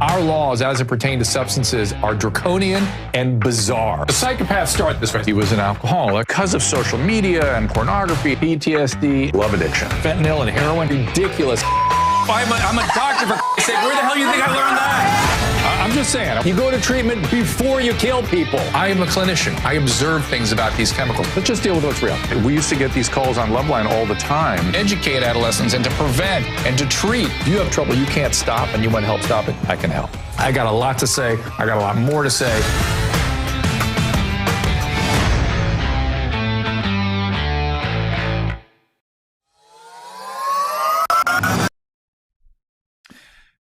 Our laws, as it pertains to substances, are draconian and bizarre. The psychopaths start this way. He was an alcoholic because of social media and pornography, PTSD, love addiction, fentanyl and heroin. Ridiculous. I'm a doctor, for sake. Where the hell do you think I learned that? I'm just saying, you go to treatment before you kill people. I am a clinician. I observe things about these chemicals. Let's just deal with what's real. We used to get these calls on Loveline all the time. Educate adolescents and to prevent and to treat. If you have trouble you can't stop and you want help stop it, I can help. I got a lot to say. I got a lot more to say.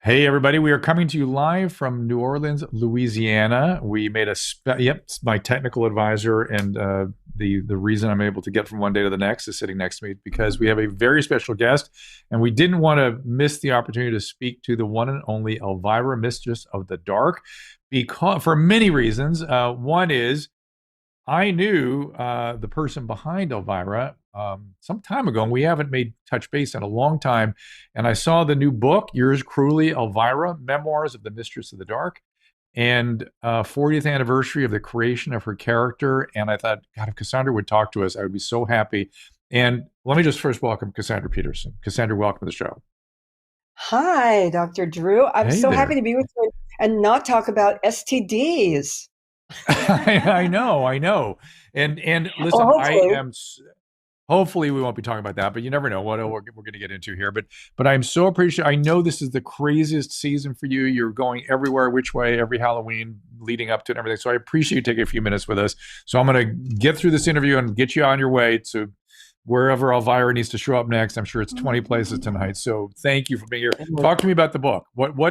Hey, everybody. We are coming to you live from New Orleans, Louisiana. We made my technical advisor, and the reason I'm able to get from one day to the next is sitting next to me because we have a very special guest, and we didn't want to miss the opportunity to speak to the one and only Elvira, Mistress of the Dark, because for many reasons. One is I knew the person behind Elvira some time ago, and we haven't made touch base in a long time. And I saw the new book, Yours Cruelly, Elvira, Memoirs of the Mistress of the Dark, and 40th anniversary of the creation of her character. And I thought, God, if Cassandra would talk to us, I would be so happy. And let me just first welcome Cassandra Peterson. Cassandra, welcome to the show. Hi, Dr. Drew. I'm so happy to be with you and not talk about STDs. I know. And listen, well, hopefully we won't be talking about that, but you never know what we're going to get into here. But I'm so appreciative. I know this is the craziest season for you. You're going everywhere, which way, every Halloween leading up to it and everything. So I appreciate you taking a few minutes with us. So I'm going to get through this interview and get you on your way to wherever Elvira needs to show up next. I'm sure it's 20 places tonight. So thank you for being here. Talk to me about the book. Why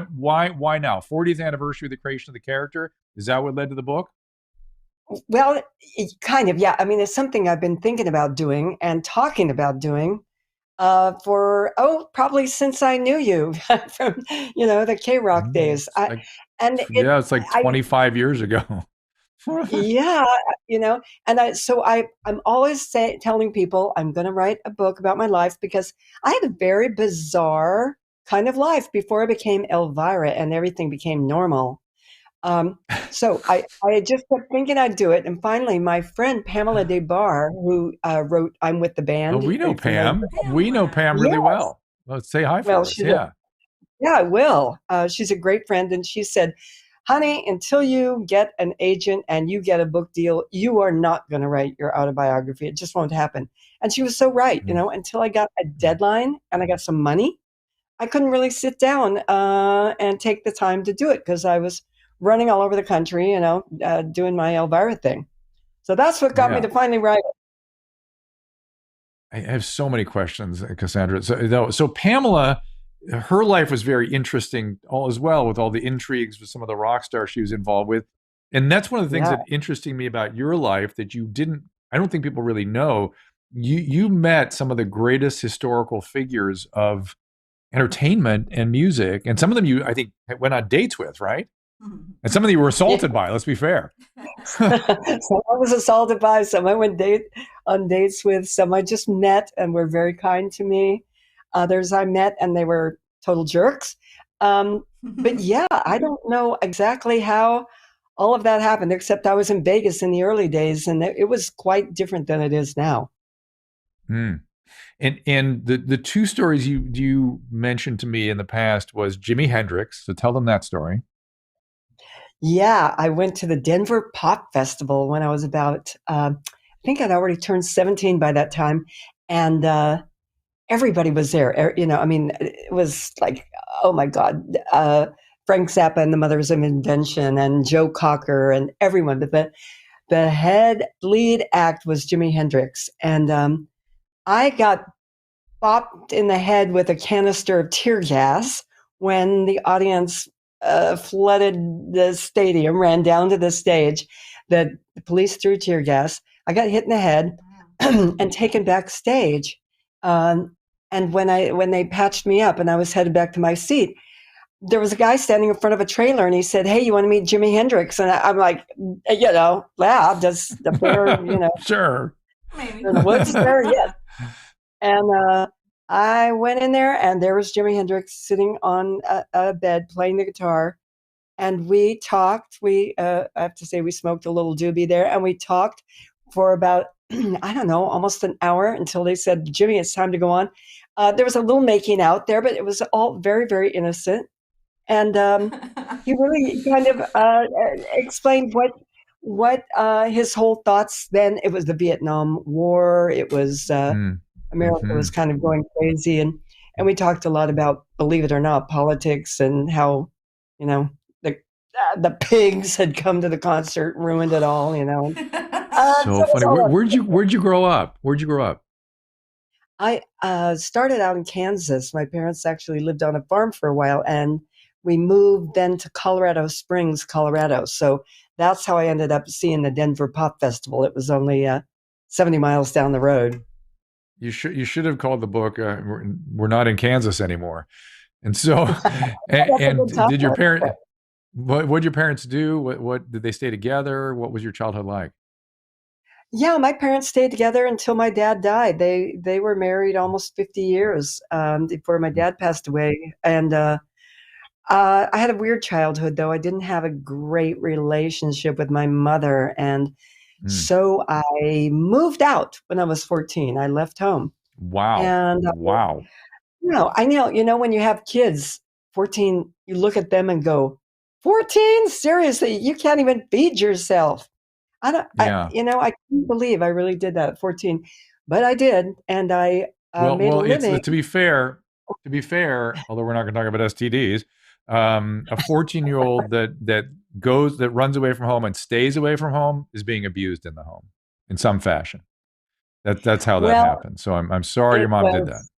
now? 40th anniversary of the creation of the character. Is that what led to the book? Well, kind of, yeah. I mean, it's something I've been thinking about doing and talking about doing for probably since I knew you from the K-Rock days. It's like 25 years ago. Yeah, I'm always telling people I'm going to write a book about my life because I had a very bizarre kind of life before I became Elvira and everything became normal. So I just kept thinking I'd do it. And finally, my friend Pamela DeBar, who wrote I'm with the Band. Oh, we know Pam. We know Pam really well. Let's say hi for us. Yeah, I will. She's a great friend. And she said, honey, until you get an agent and you get a book deal, you are not going to write your autobiography. It just won't happen. And she was so right. Until I got a deadline and I got some money, I couldn't really sit down and take the time to do it because I was running all over the country, doing my Elvira thing. So that's what got me to finally write it. I have so many questions, Cassandra. So Pamela, her life was very interesting as well, with all the intrigues with some of the rock stars she was involved with. And that's one of the things that interesting me about your life that I don't think people really know. You met some of the greatest historical figures of entertainment and music. And some of them I think, went on dates with, right? And some of them you were assaulted by, let's be fair. Some I was assaulted by, some I went on dates with, some I just met and were very kind to me. Others I met and they were total jerks. But yeah, I don't know exactly how all of that happened, except I was in Vegas in the early days and it was quite different than it is now. And the two stories you mentioned to me in the past was Jimi Hendrix. So tell them that story. Yeah, I went to the Denver Pop Festival when I was about, I think I'd already turned 17 by that time. And everybody was there. It was like, oh my God, Frank Zappa and the Mothers of Invention and Joe Cocker and everyone. But the lead act was Jimi Hendrix. And I got bopped in the head with a canister of tear gas when the audience flooded the stadium, ran down to the stage. The police threw tear gas. I got hit in the head and taken backstage. And when they patched me up and I was headed back to my seat, there was a guy standing in front of a trailer and he said, hey, you want to meet Jimi Hendrix? And I'm like, does the bear, Sure. Maybe. In the woods there? Yes. And I went in there and there was Jimi Hendrix sitting on a bed playing the guitar. and we talked. I have to say, we smoked a little doobie there, and we talked for about I don't know, almost an hour until they said, "Jimmy, it's time to go on." There was a little making out there, but it was all very, very innocent. And he really kind of explained what his whole thoughts. Then it was the Vietnam War. It was Mm. America Hmm. was kind of going crazy, and we talked a lot about, believe it or not, politics and how, you know, the pigs had come to the concert, ruined it all. So So it was funny. all. Where'd you grow up? Where'd you grow up? I started out in Kansas. My parents actually lived on a farm for a while, and we moved then to Colorado Springs, Colorado. So that's how I ended up seeing the Denver Pop Festival. It was only 70 miles down the road. You should have called the book. We're not in Kansas anymore. And so, That's a and good time. did your parent? What did your parents do? What did they stay together? What was your childhood like? Yeah, my parents stayed together until my dad died. They were married almost 50 years before my dad passed away. And I had a weird childhood, though. I didn't have a great relationship with my mother. And Mm. so I moved out when I was 14. I left home. Wow. And, Wow. when you have kids, 14, you look at them and go, 14? Seriously, you can't even feed yourself. I don't, Yeah. I can't believe I really did that at 14, but I did. And I made a Well, it's living. to be fair, although we're not going to talk about STDs, a 14-year-old that runs away from home and stays away from home is being abused in the home in some fashion. That's how that Well, happens. So I'm sorry it your mom did that. was,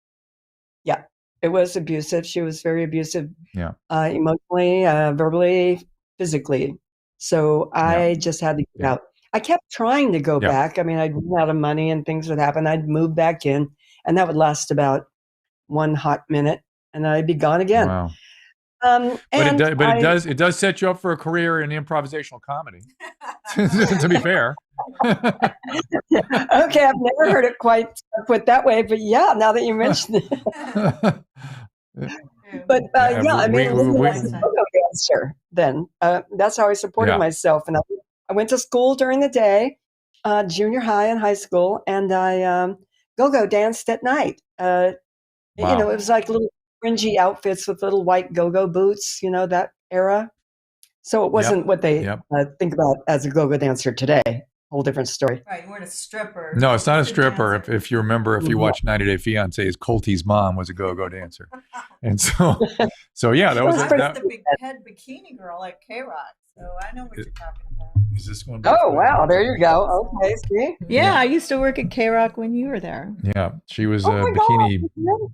yeah, it was abusive. She was very abusive, Yeah. emotionally, verbally, physically. So Yeah. I just had to get Yeah. out. I kept trying to go Yeah. back. I mean, I'd run out of money and things would happen. I'd move back in, and that would last about one hot minute, and I'd be gone again. Wow. And It does set you up for a career in improvisational comedy. To be fair. Okay, I've never heard it quite put that way, but yeah, now that you mention it. But Yeah, yeah, I made a living we as a go-go dancer then. That's how I supported yeah. myself. And I went to school during the day, junior high and high school, and I go-go danced at night. It Wow. was like little fringy outfits with little white go-go boots, that era. So it wasn't Yep. what they Yep. think about as a go-go dancer today. Whole different story. Right, you weren't a stripper. No, it's not a Just a stripper. dancer. If you remember, if you Mhm. watched 90 Day Fiance's, Colty's mom was a go-go dancer, and so yeah, that It was was I pretty. was that. the big head bikini girl at K-Rock, so I know what you're talking about. Is this going both Oh ways? wow, there you go. Okay, see. Yeah, I used to work at K-Rock when you were there. Yeah, she was Oh a my bikini. God.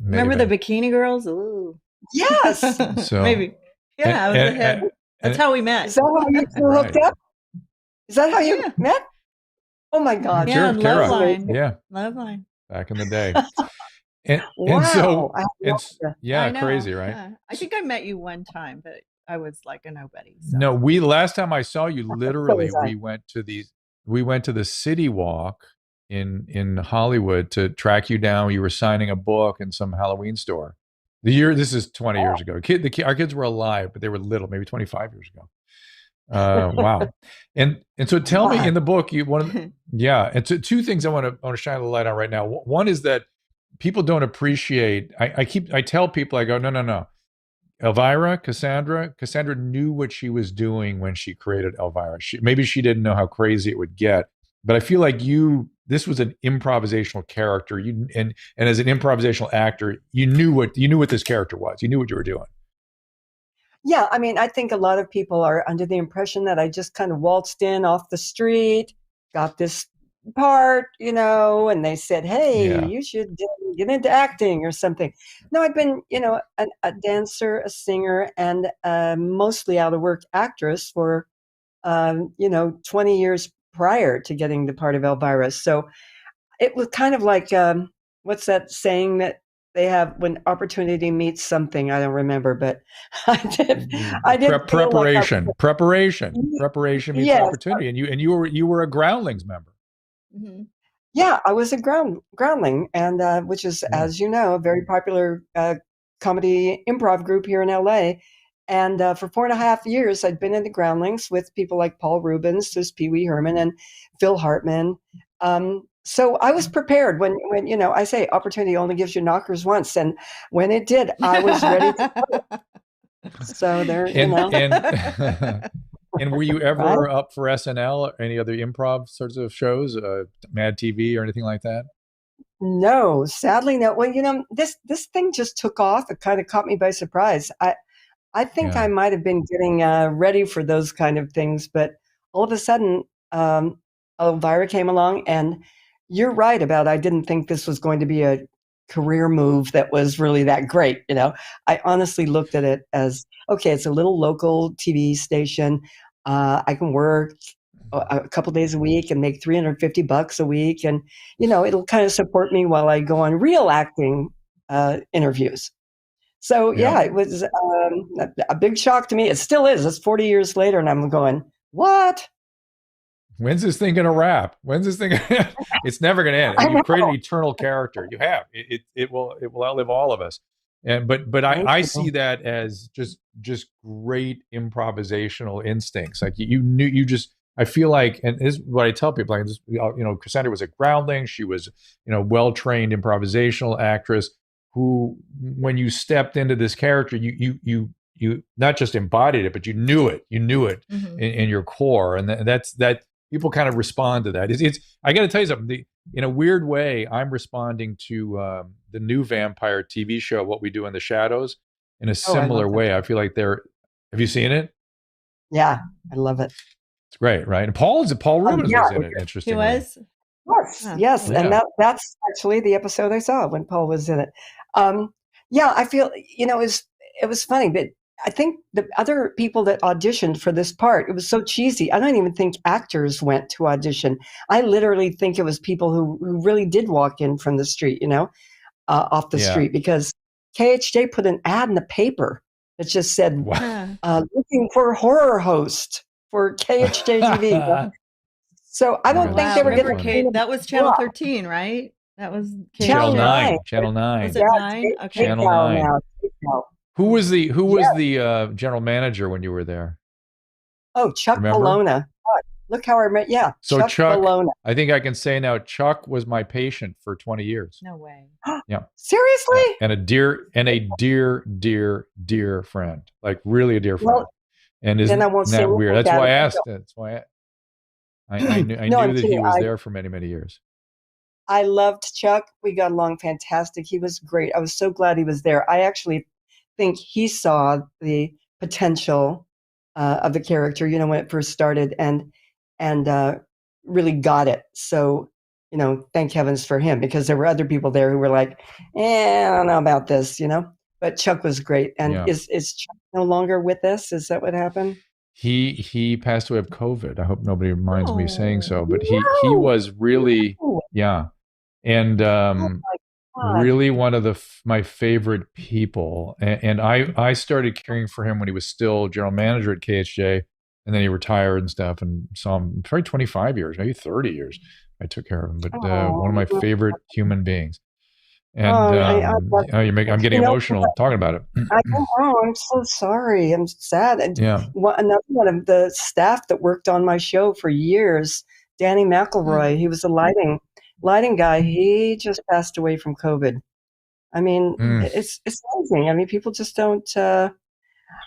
Remember the maven. bikini girls? Ooh. Yes. So Maybe. Yeah, I was the head. That's how we Is met. that how you two Right. hooked up? Is that how you Yeah. met? Oh my God. Yeah, Sure, love Kara. line. Yeah, Love line. back in the day, and Wow. so I have no idea. yeah, I know. crazy, right? Yeah. I think I met you one time, but I was like a nobody. So. No, we last time I saw you, So literally, was I. we went to the City Walk in Hollywood to track you down. You were signing a book in some Halloween store. This is 20 years ago. Our kids were alive, but they were little, maybe 25 years ago. Wow. And so tell me in the book, yeah. And so two things I want to shine a light on right now. One is that people don't appreciate. I tell people, I go, no. Elvira, Cassandra knew what she was doing when she created Elvira. Maybe she didn't know how crazy it would get, but I feel like this was an improvisational character. And as an improvisational actor, you knew what this character was. You knew what you were doing. Yeah, I mean, I think a lot of people are under the impression that I just kind of waltzed in off the street, got this part, and they said, "Hey, Yeah. you should get into acting or something." No, I've been, a dancer, a singer, and mostly out of work actress for, 20 years prior to getting the part of Elvira. So it was kind of like, what's that saying that they have when opportunity meets something? I don't remember, but I did feel like Preparation meets yes, opportunity, and you were a Groundlings member. Mhm. yeah, I was a groundling, and which is, Yeah. as you know, a very popular comedy improv group here in LA. And for 4.5 years, I'd been in the Groundlings with people like Paul Rubens, this Pee Wee Herman, and Phil Hartman. So I was prepared when I say opportunity only gives you knockers once, and when it did, I was ready to. So there, And were you ever right? up for SNL or any other improv sorts of shows, Mad TV or anything like that? No, sadly, no. Well, this thing just took off. It kind of caught me by surprise. I think Yeah. I might have been getting ready for those kind of things, but all of a sudden, Elvira came along, and you're right about I didn't think this was going to be a career move that was really that great. I honestly looked at it as okay, it's a little local TV station. I can work a couple days a week and make $350 a week, and it'll kind of support me while I go on real acting interviews. So Yeah. yeah, it was a big shock to me. It still is. It's 40 years later, and I'm going, what? When's this thing gonna wrap? When's this thing? It's never gonna end. I You've created know. an eternal character. You have. It will outlive all of us. And but Thank I you. see that as just great improvisational instincts. Like you just I feel like, and this is what I tell people, like this, Cassandra was a groundling. She was, well trained improvisational actress who, when you stepped into this character, you not just embodied it, but you knew it. You knew it in your core, and that's that. People kind of respond to that. It's I got to tell you something. In a weird way, I'm responding to the new vampire TV show, What We Do in the Shadows, in a Oh, I similar love that. way. I feel like they're. Have you seen it? Yeah, I love it. It's great, right? And Paul Rubens Yeah, was in it. He Interestingly, was. yes, Huh. yes, Yeah. and that's actually the episode I saw when Paul was in it. Yeah, I feel it was funny, but I think the other people that auditioned for this part, it was so cheesy. I don't even think actors went to audition. I literally think it was people who really did walk in from the street, off the Yeah. street, because KHJ put an ad in the paper that just said, Wow. looking for horror host for KHJ TV. So I don't think That's they Wow. were so Remember, getting funny. Kate? That was Channel Yeah. 13, right? That was Channel Channel KHJ. 9. 9. Channel 9. Was it Yeah, 9? take Okay. Channel Cal 9. now. Take Cal. Who was the Yeah. general manager when you were there? Oh, Chuck Remember? Bologna. God, look how I remember. Yeah, So Chuck Bologna. I think I can say now, Chuck was my patient for 20 years. No way. Yeah. Seriously? Yeah. And a dear friend, like really a dear friend. Well, And then I isn't won't say that anything weird? That's bad why I about asked. him. That's why I knew No, I'm that he kidding. was there for many, many years. I loved Chuck. We got along fantastic. He was great. I was so glad he was there. I actually think he saw the potential of the character, when it first started, and really got it. So, thank heavens for him, because there were other people there who were like, I don't know about this, But Chuck was great. And Yeah. is Chuck no longer with us? Is that what happened? He passed away of COVID. I hope nobody minds me saying so, but he No. was really, yeah. And Oh my God. really one of my favorite people. And I started caring for him when he was still general manager at KHJ, and then he retired and stuff, and saw him probably 25 years, maybe 30 years. I took care of him, but one of my favorite human beings. And I'm getting emotional talking about it. I know. I'm so sorry. I'm sad. And Yeah. another one of the staff that worked on my show for years, Danny McElroy, he was a lighting guy. He just passed away from COVID. I mean, it's amazing. I mean, people just don't.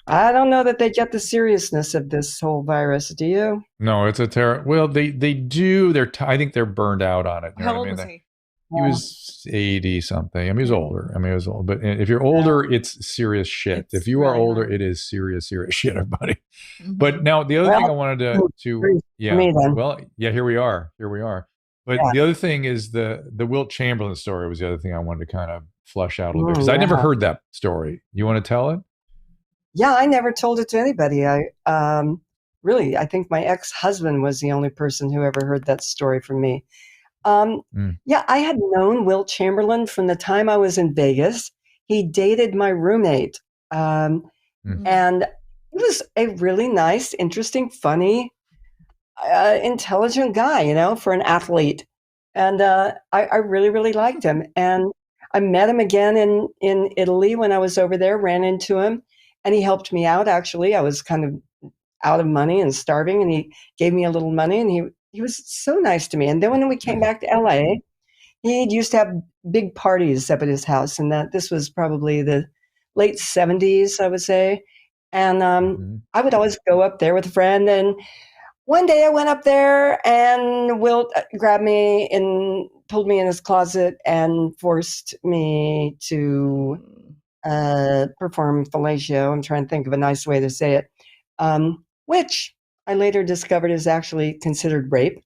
I don't know that they get the seriousness of this whole virus. Do you? No, it's a terror. Well, they do. I think they're burned out on it. You know How what I old mean? was he? He was 80 something. I mean, he was older. He was old. But if you're older, it's serious shit. It's If you are really older, hard. it is serious shit, everybody. But now the other thing I wanted to yeah. me then. Well, yeah, here we are. But the other thing is the Wilt Chamberlain story was the other thing I wanted to kind of flush out a little bit, because I never heard that story. You want to tell it? Yeah, I never told it to anybody. I think my ex-husband was the only person who ever heard that story from me. Yeah, I had known Wilt Chamberlain from the time I was in Vegas. He dated my roommate. And he was a really nice, interesting, funny, intelligent guy, for an athlete. And I really, really liked him. And I met him again in Italy when I was over there, ran into him. and he helped me out. Actually, I was kind of out of money and starving, and he gave me a little money, and he was so nice to me. And then when we came back to LA, he used to have big parties up at his house, and that this was probably the late 70s, I would say. And I would always go up there with a friend. And one day I went up there, and Wilt grabbed me and pulled me in his closet and forced me to perform fellatio. I'm trying to think of a nice way to say it, which I later discovered is actually considered rape.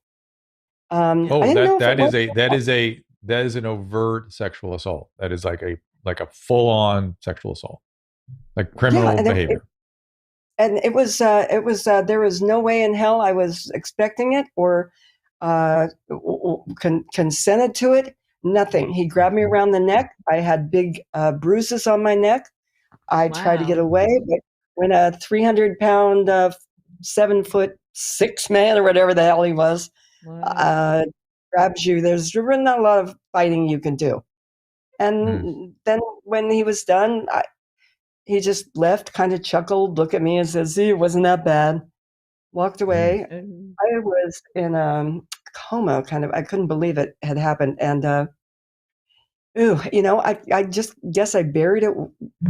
I didn't know if it was. That is an overt sexual assault. That is like a full on sexual assault, like criminal behavior. It was there was no way in hell I was expecting it or consented to it. Nothing. He grabbed me around the neck. I had big bruises on my neck. I tried to get away, but when a 300-pound, 7'6" man or whatever the hell he was grabs you, there's really not a lot of fighting you can do. And then when he was done, he just left, kind of chuckled, looked at me and said, "See, it wasn't that bad." Walked away. I was in a coma, kind of. I couldn't believe it had happened. And, I just guess I buried it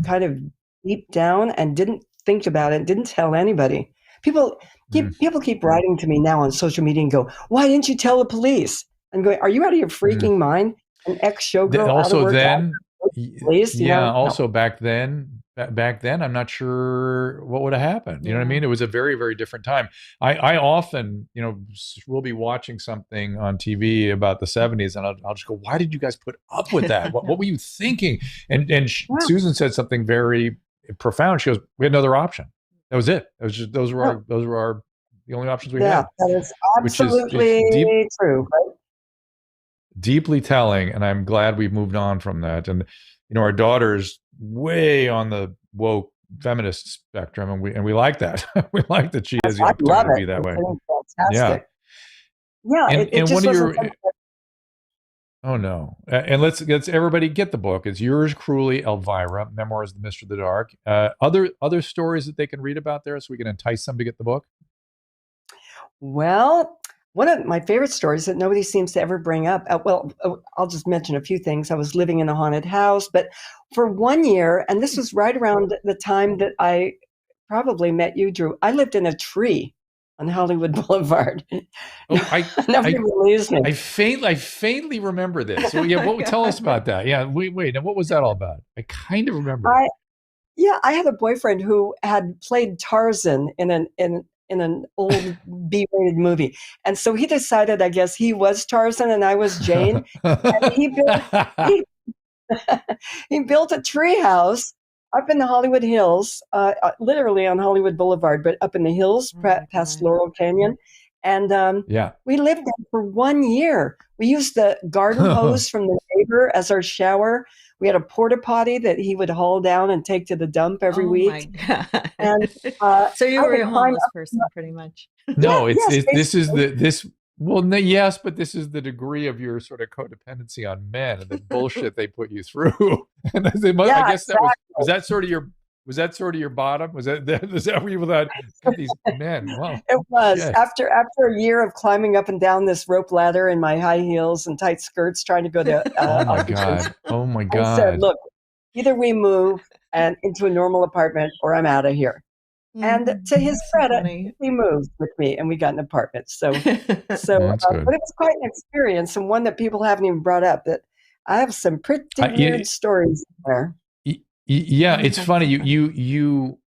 kind of deep down and didn't think about it, didn't tell anybody. People keep writing to me now on social media and go, "Why didn't you tell the police?" I'm going, "Are you out of your freaking mind? An ex-showgirl also then, police, also back then, I'm not sure what would have happened. You know what I mean? It was a very, very different time. I often, we'll be watching something on TV about the 70s, and I'll just go, "Why did you guys put up with that? What were you thinking?" And Susan said something very profound. She goes, "We had another option. That was it. It was just those were our the only options we had." Yeah, that is absolutely true. Right? Deeply telling, and I'm glad we've moved on from that. And our daughter's way on the woke feminist spectrum, and we like that. We like that she has the opportunity to be that way. Fantastic. Yeah, it just wasn't something. Oh no! And let's everybody get the book. It's Yours Cruelly, Elvira: Memoirs of the Mistress of the Dark. Other stories that they can read about there, so we can entice them to get the book. Well, one of my favorite stories that nobody seems to ever bring up. I'll just mention a few things. I was living in a haunted house, but for 1 year, and this was right around the time that I probably met you, Drew. I lived in a tree on Hollywood Boulevard. Nobody believes me. I faintly remember this. So tell us about that. Yeah, wait. And what was that all about? I kind of remember. I had a boyfriend who had played Tarzan in an old B-rated movie. And so he decided, I guess, he was Tarzan and I was Jane. And he built a tree house up in the Hollywood Hills, literally on Hollywood Boulevard, but up in the hills past Laurel Canyon. And we lived there for 1 year. We used the garden hose from the neighbor as our shower. We had a porta potty that he would haul down and take to the dump every week. Oh my God. And, so you were a homeless person pretty much. No, yes, but this is the degree of your sort of codependency on men and the bullshit they put you through. And I guess that was that sort of your bottom? Was that where you thought these men? Wow. It was. Yeah. After a year of climbing up and down this rope ladder in my high heels and tight skirts trying to go to Oh my God. I said, "Look, either we move and into a normal apartment or I'm out of here." And to his credit, he moved with me and we got an apartment. So but it was quite an experience, and one that people haven't even brought up, that I have some pretty weird stories there. Yeah, it's funny.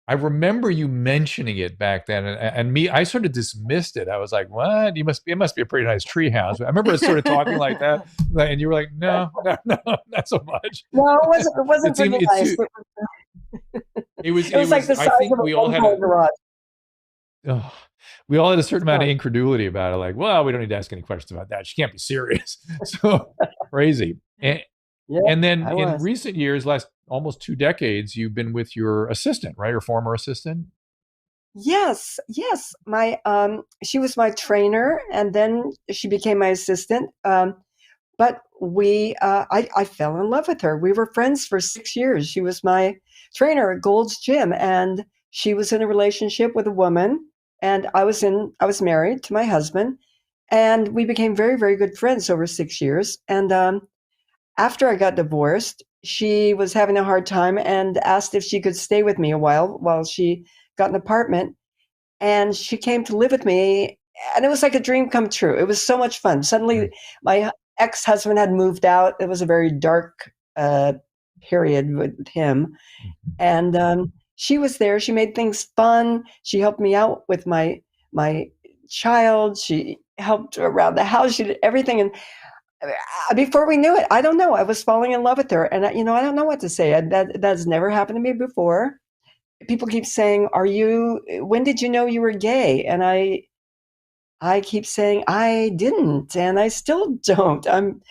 I remember you mentioning it back then, and me, I sort of dismissed it. I was like, "What? It must be a pretty nice tree house." I remember sort of talking like that, and you were like, "No, not so much." No, it wasn't pretty nice. It was like the size of a garage. We all had a certain amount of incredulity about it. Like, well, we don't need to ask any questions about that. She can't be serious. So crazy. And then in recent years, last almost 2 decades, you've been with your assistant, right? Or former assistant? Yes. My she was my trainer, and then she became my assistant. But I fell in love with her. We were friends for 6 years. She was my trainer at Gold's Gym, and she was in a relationship with a woman, and I was married to my husband, and we became very, very good friends over 6 years. And after I got divorced, she was having a hard time and asked if she could stay with me a while she got an apartment. And she came to live with me, and it was like a dream come true. It was so much fun. Suddenly, my ex-husband had moved out. It was a very dark period with him. And she was there. She made things fun. She helped me out with my child. She helped around the house. She did everything. And before we knew it, I don't know, I was falling in love with her. And, I don't know what to say. That's never happened to me before. People keep saying, when did you know you were gay? And I keep saying, I didn't. And I still don't. I'm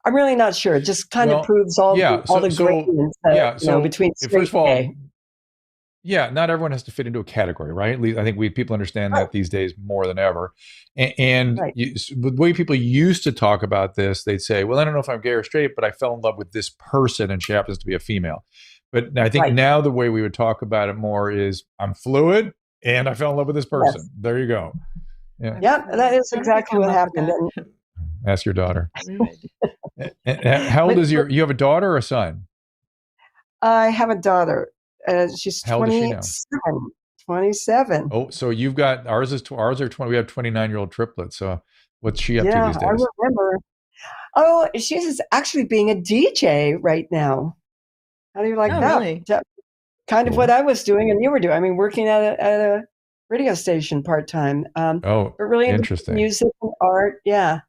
really not sure. It just kind of proves all the gradients between straight first of all, and gay. Yeah, not everyone has to fit into a category, right? At least I think people understand that these days more than ever. And the way people used to talk about this, they'd say, well, I don't know if I'm gay or straight, but I fell in love with this person and she happens to be a female. But I think now the way we would talk about it more is I'm fluid and I fell in love with this person. Yes. There you go. Yeah, that is exactly what happened. Ask your daughter. How old is you have a daughter or a son? I have a daughter. She's How old is she now? 27. Oh, so you've got ours are 20. We have 29-year-old triplets. So what's she up to these days? I remember. Oh, she's actually being a DJ right now. How do you like that? Really? Kind of what I was doing and you were doing. I mean, working at a radio station part-time. But really interesting. Music and art. Yeah.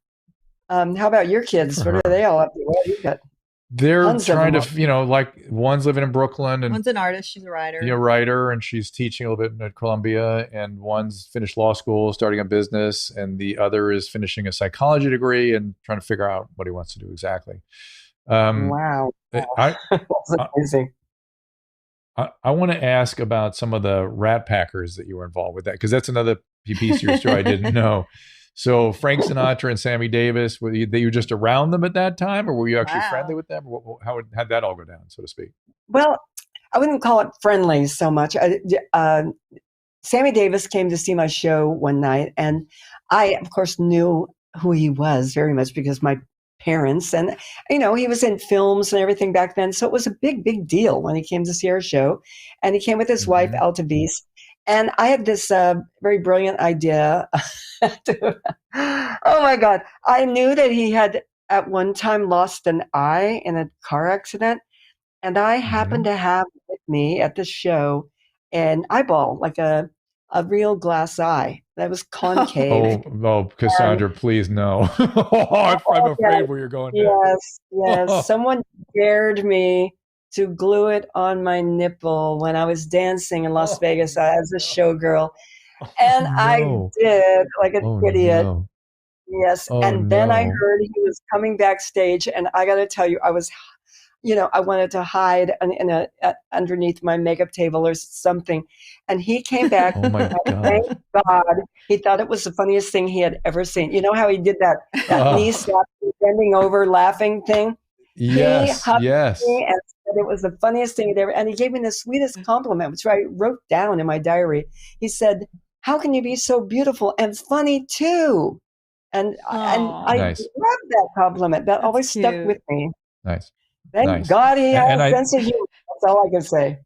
How about your kids? What are they all up to? What have you got? They're trying to, like one's living in Brooklyn and one's an artist. She's a writer. A writer, and she's teaching a little bit at Columbia. And one's finished law school, starting a business, and the other is finishing a psychology degree and trying to figure out what he wants to do exactly. Wow, that's amazing. I want to ask about some of the Rat Packers that you were involved with, because that's another piece of your story I didn't know. So Frank Sinatra and Sammy Davis, were you just around them at that time, or were you actually friendly with them? How'd that all go down, so to speak? Well, I wouldn't call it friendly so much. Sammy Davis came to see my show one night, and I, of course, knew who he was very much because my parents, and he was in films and everything back then, so it was a big, big deal when he came to see our show. And he came with his wife, Altavis. And I had this very brilliant idea. Oh my God. I knew that he had at one time lost an eye in a car accident. And I happened to have with me at the show an eyeball, like a real glass eye that was concave. Oh, Cassandra, please no. I'm afraid where you're going next. Yes. Someone dared me to glue it on my nipple when I was dancing in Las Vegas as a showgirl. And I did, like an idiot. No. Yes. Then I heard he was coming backstage, and I got to tell you, I was, I wanted to hide underneath my makeup table or something. And he came back. Oh my God. Thank God. He thought it was the funniest thing he had ever seen. You know how he did that knee slap, bending over, laughing thing? Yes. He hugged me and said it was the funniest thing he'd ever. And he gave me the sweetest compliment, which I wrote down in my diary. He said, "How can you be so beautiful and funny too?" And I love that compliment. That always stuck with me. Nice. Thank God he has a sense of humor. That's all I can say.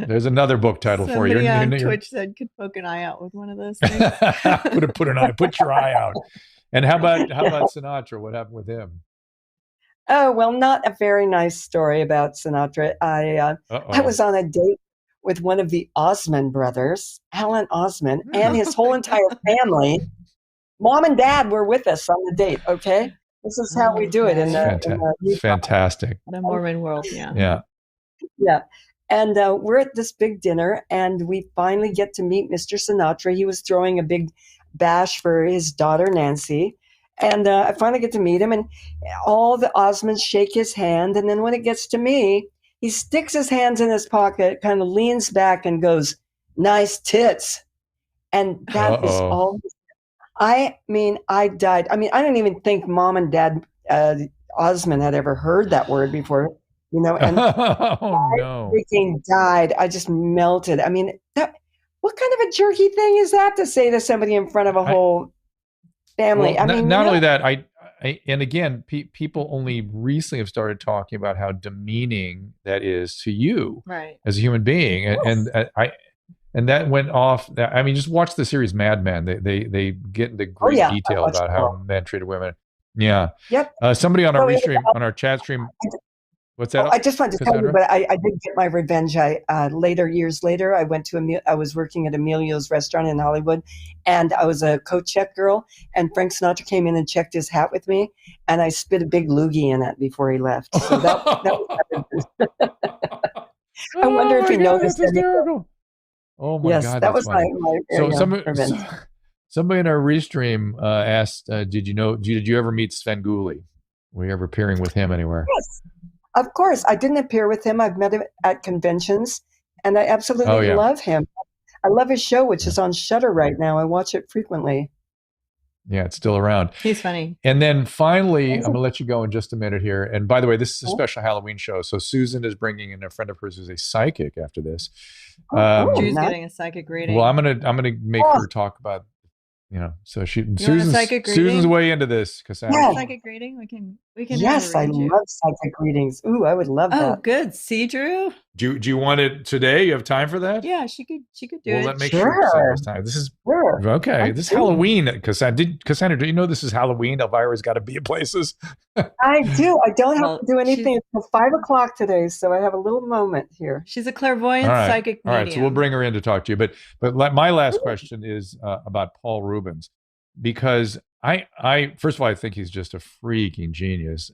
There's another book title for you. On Twitch said could poke an eye out with one of those things. Put your eye out. And how about Sinatra? What happened with him? Oh, well, not a very nice story about Sinatra. I was on a date with one of the Osmond brothers, Alan Osmond, and his whole entire family. Mom and Dad were with us on the date, okay? This is how we do it in the fantastic. The Mormon world, yeah. Yeah. Yeah. And we're at this big dinner, and we finally get to meet Mr. Sinatra. He was throwing a big bash for his daughter, Nancy. And I finally get to meet him, and all the Osmonds shake his hand. And then when it gets to me, he sticks his hands in his pocket, kind of leans back and goes, "Nice tits." And that is all. I mean, I died. I mean, I don't even think Mom and Dad Osmond had ever heard that word before. and Oh no. freaking died. I just melted. I mean, what kind of a jerky thing is that to say to somebody in front of a I, whole family? well, I mean, not only that, and again, people only recently have started talking about how demeaning that is to you Right. as a human being, and that went off. I mean, just watch the series Mad Men. They get into oh great yeah, detail about how men treated women. Yeah. Yep. Somebody on our So restream, on our chat stream. What's that? I just wanted to tell you, Cassandra? but I did get my revenge. Years later, I went to I was working at Emilio's restaurant in Hollywood, and I was a coat check girl. And Frank Sinatra came in and checked his hat with me, and I spit a big loogie in it before he left. So that was I wonder Oh if my he God, noticed that's anything. hysterical. Oh my Yes, God, that that's was funny. my So revenge. somebody in our restream asked, did you ever meet Sven Gulli? Were you ever appearing with him anywhere? Yes, of course. I didn't appear with him. I've met him at conventions, and I Oh absolutely yeah. love him. I love his show, which Yeah. is on Shudder right now. I watch it frequently. Yeah, it's still around. He's funny. And then finally, I'm going to let you go in just a minute here. And by the way, this is a special Halloween show. So Susan is bringing in a friend of hers who's a psychic after this. Drew's nice. getting a psychic reading. Well, I'm gonna make her talk about, so Susan's way into this, Cassandra. Yeah. Psychic reading. We can Yes, I arrange you. love psychic readings. Ooh, I would love Oh, that. good. See, Drew? Do you want it today? You have time for that? Yeah, she could do Well, it. let me make sure Cassandra's time. This is okay. This is Halloween. Cassandra, do you know this is Halloween? Elvira's got to be in places. I do. I don't have to do anything until 5:00 today, so I have a little moment here. She's a clairvoyant psychic medium. All right, so we'll bring her in to talk to you. But my last question is about Paul Rubens, because I first of all, I think he's just a freaking genius,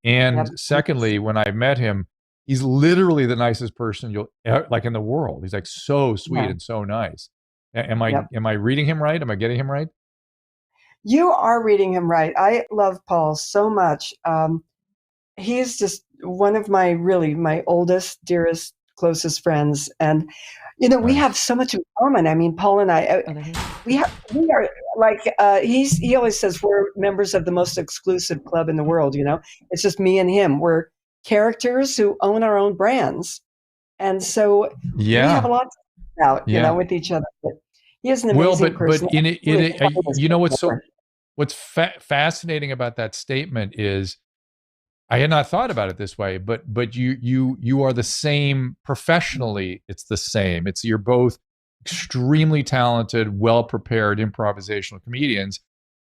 and secondly, when I met him, he's literally the nicest person you'll like in the world. He's like so sweet and so nice. Am I reading him right? Am I getting him right? You are reading him right. I love Paul so much. He's just one of my oldest, dearest, closest friends, and we have so much in common. I mean, Paul and I, we are like he always says we're members of the most exclusive club in the world. It's just me and him. We're characters who own our own brands, and so we have a lot to talk about, with each other. But he is an amazing person. But what's fascinating about that statement is I had not thought about it this way, but you are the same professionally. It's the same. You're both extremely talented, well-prepared improvisational comedians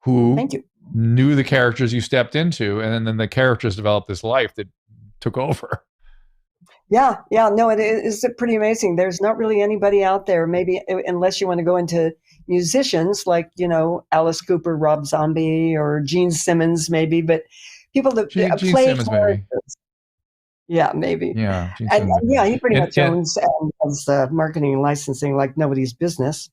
who knew the characters you stepped into, and then the characters developed this life that took over. Yeah, no, it is pretty amazing. There's not really anybody out there, maybe unless you want to go into musicians like, Alice Cooper, Rob Zombie, or Gene Simmons, maybe, but people that Gene play Simmons, maybe. Yeah, maybe. Yeah, and he pretty much owns marketing and licensing like nobody's business.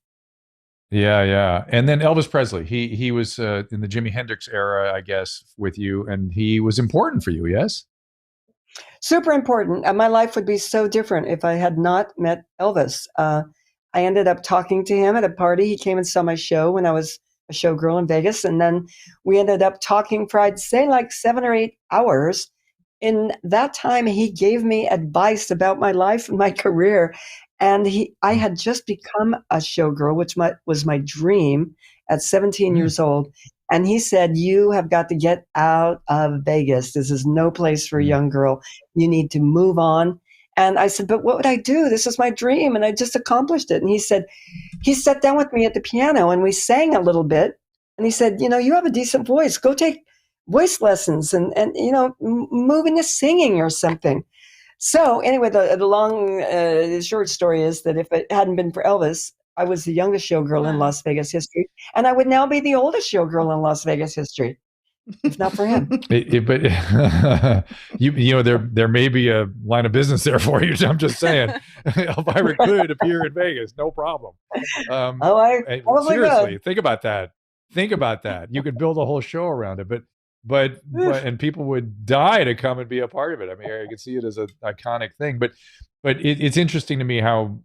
Yeah. And then Elvis Presley, he was in the Jimi Hendrix era, I guess, with you, and he was important for you, yes? Super important. My life would be so different if I had not met Elvis. I ended up talking to him at a party. He came and saw my show when I was a showgirl in Vegas. And then we ended up talking for, I'd say, like 7 or 8 hours. In that time, he gave me advice about my life and my career. And I had just become a showgirl, which was my dream at 17 years old. And he said, you have got to get out of Vegas. This is no place for a young girl. You need to move on. And I said, but what would I do? This is my dream. And I just accomplished it. And he sat down with me at the piano and we sang a little bit. And he said, you have a decent voice. Go take voice lessons and move into singing or something. So anyway, the short story is that if it hadn't been for Elvis, I was the youngest showgirl in Las Vegas history, and I would now be the oldest showgirl in Las Vegas history, if not for him. But there may be a line of business there for you. I'm just saying, Elvira could appear in Vegas, no problem. I probably seriously, would. Think about that. You could build a whole show around it, but and people would die to come and be a part of it. I mean, I can see it as an iconic thing, but it's interesting to me how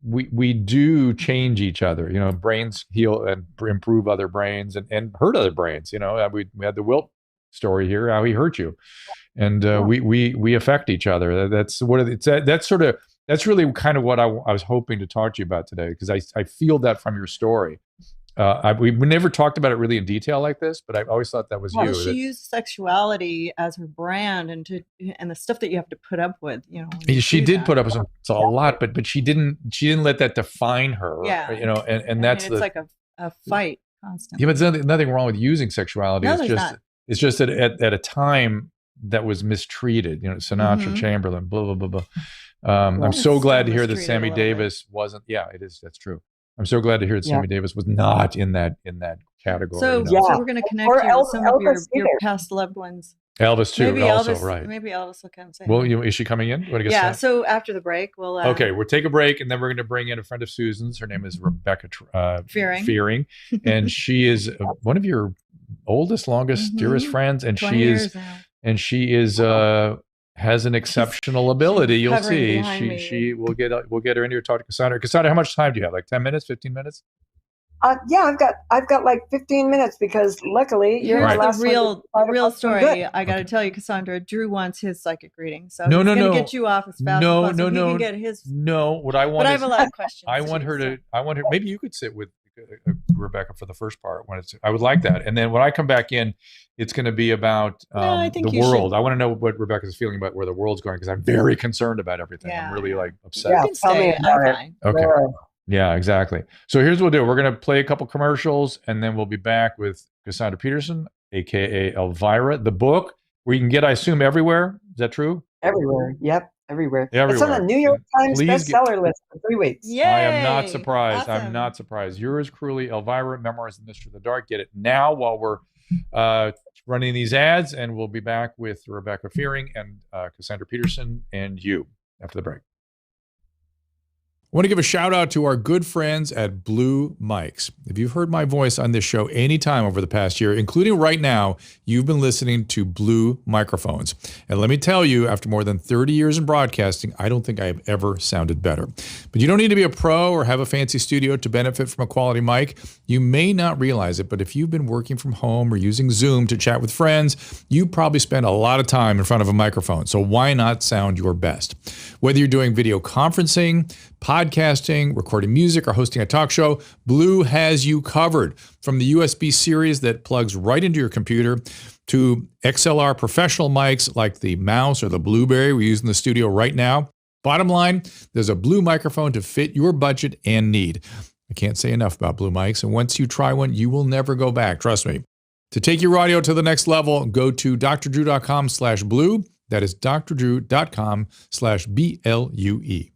we do change each other. Brains heal and improve other brains and hurt other brains. We had the Wilt story here, how he hurt you, and we affect each other. That's really kind of what I was hoping to talk to you about today, because I feel that from your story. We never talked about it really in detail like this, but I always thought that was you. She used sexuality as her brand, and the stuff that you have to put up with. She did put up with a lot, but she didn't let that define her. Yeah, and that's it's like a fight constantly. Yeah, but there's nothing wrong with using sexuality. No, it's just that at a time that was mistreated. Sinatra, Chamberlain, blah blah blah blah. I'm so glad to hear that Sammy Davis wasn't. Yeah, it is. That's true. I'm so glad to hear that Sammy Davis was not in that category. So we're going to connect you with some of your past loved ones. Elvis too, maybe also, Elvis, right? Maybe Elvis will come say. Well, is she coming in? Yeah. So after the break, we'll. Okay, we'll take a break, and then we're going to bring in a friend of Susan's. Her name is Rebecca Fearing, and she is one of your oldest, longest, dearest friends, and she is has an exceptional ability. You'll see. We'll get her in here to talk to Cassandra. Cassandra, how much time do you have? Like 10 minutes, 15 minutes? Yeah, I've got like 15 minutes, because luckily you're the last real story. I got to tell you, Cassandra, Drew wants his psychic reading, so he's going to get you off as fast as possible. He can get his. No, what I want. But I have a lot of questions. I want her. Maybe you could sit with Rebecca for the first part. I would like that, and then when I come back in, it's going to be about the world. I want to know what Rebecca's feeling about where the world's going, because I'm very concerned about everything. I'm really upset. Yeah, tell me about it. Okay. Yeah, exactly. So here's what we'll do. We're going to play a couple commercials, and then we'll be back with Cassandra Peterson, a.k.a. Elvira. The book, where you can get, I assume, everywhere. Is that true? Everywhere. Yep. Everywhere. It's on the New York Times bestseller list for 3 weeks. Yay! I am not surprised. Awesome. I'm not surprised. Yours truly, Elvira, Memoirs of the Mistress of the Dark. Get it now while we're running these ads, and we'll be back with Rebecca Fearing and Cassandra Peterson and you after the break. I want to give a shout out to our good friends at Blue Mics. If you've heard my voice on this show any time over the past year, including right now, you've been listening to Blue microphones. And let me tell you, after more than 30 years in broadcasting, I don't think I have ever sounded better. But you don't need to be a pro or have a fancy studio to benefit from a quality mic. You may not realize it, but if you've been working from home or using Zoom to chat with friends, you probably spend a lot of time in front of a microphone. So why not sound your best? Whether you're doing video conferencing, podcasting, recording music, or hosting a talk show, Blue has you covered. From the USB series that plugs right into your computer to XLR professional mics like the Mouse or the Blueberry we use in the studio right now. Bottom line, there's a Blue microphone to fit your budget and need. I can't say enough about Blue mics, and once you try one, you will never go back. Trust me. To take your audio to the next level, go to drdrew.com/blue. That is drdrew.com/BLUE.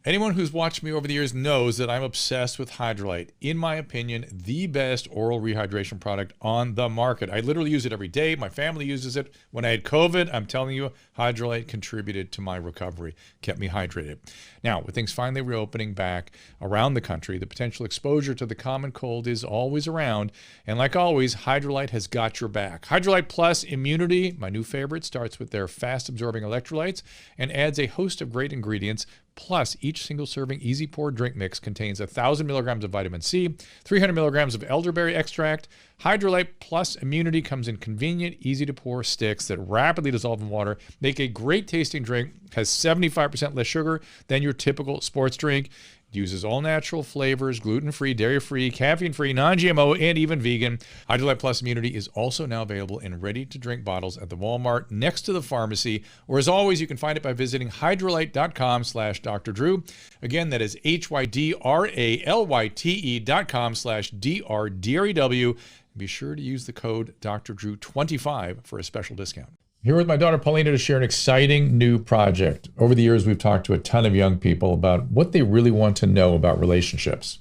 Anyone who's watched me over the years knows that I'm obsessed with Hydrolite. In my opinion, the best oral rehydration product on the market. I literally use it every day. My family uses it. When I had COVID, I'm telling you, Hydrolite contributed to my recovery, kept me hydrated. Now, with things finally reopening back around the country, the potential exposure to the common cold is always around. And like always, Hydrolite has got your back. Hydrolite Plus Immunity, my new favorite, starts with their fast-absorbing electrolytes and adds a host of great ingredients. Plus, each single serving easy pour drink mix contains 1,000 milligrams of vitamin C, 300 milligrams of elderberry extract. Hydrolite Plus Immunity comes in convenient, easy to pour sticks that rapidly dissolve in water, make a great tasting drink, has 75% less sugar than your typical sports drink. It uses all natural flavors, gluten-free, dairy-free, caffeine-free, non-GMO, and even vegan. Hydrolite Plus Immunity is also now available in ready-to-drink bottles at the Walmart next to the pharmacy, or as always, you can find it by visiting hydrolite.com/Dr. Drew. Again, that is HYDRALYTE.com/DRDREW. Be sure to use the code Dr. Drew 25 for a special discount. Here with my daughter Paulina to share an exciting new project. Over the years, we've talked to a ton of young people about what they really want to know about relationships.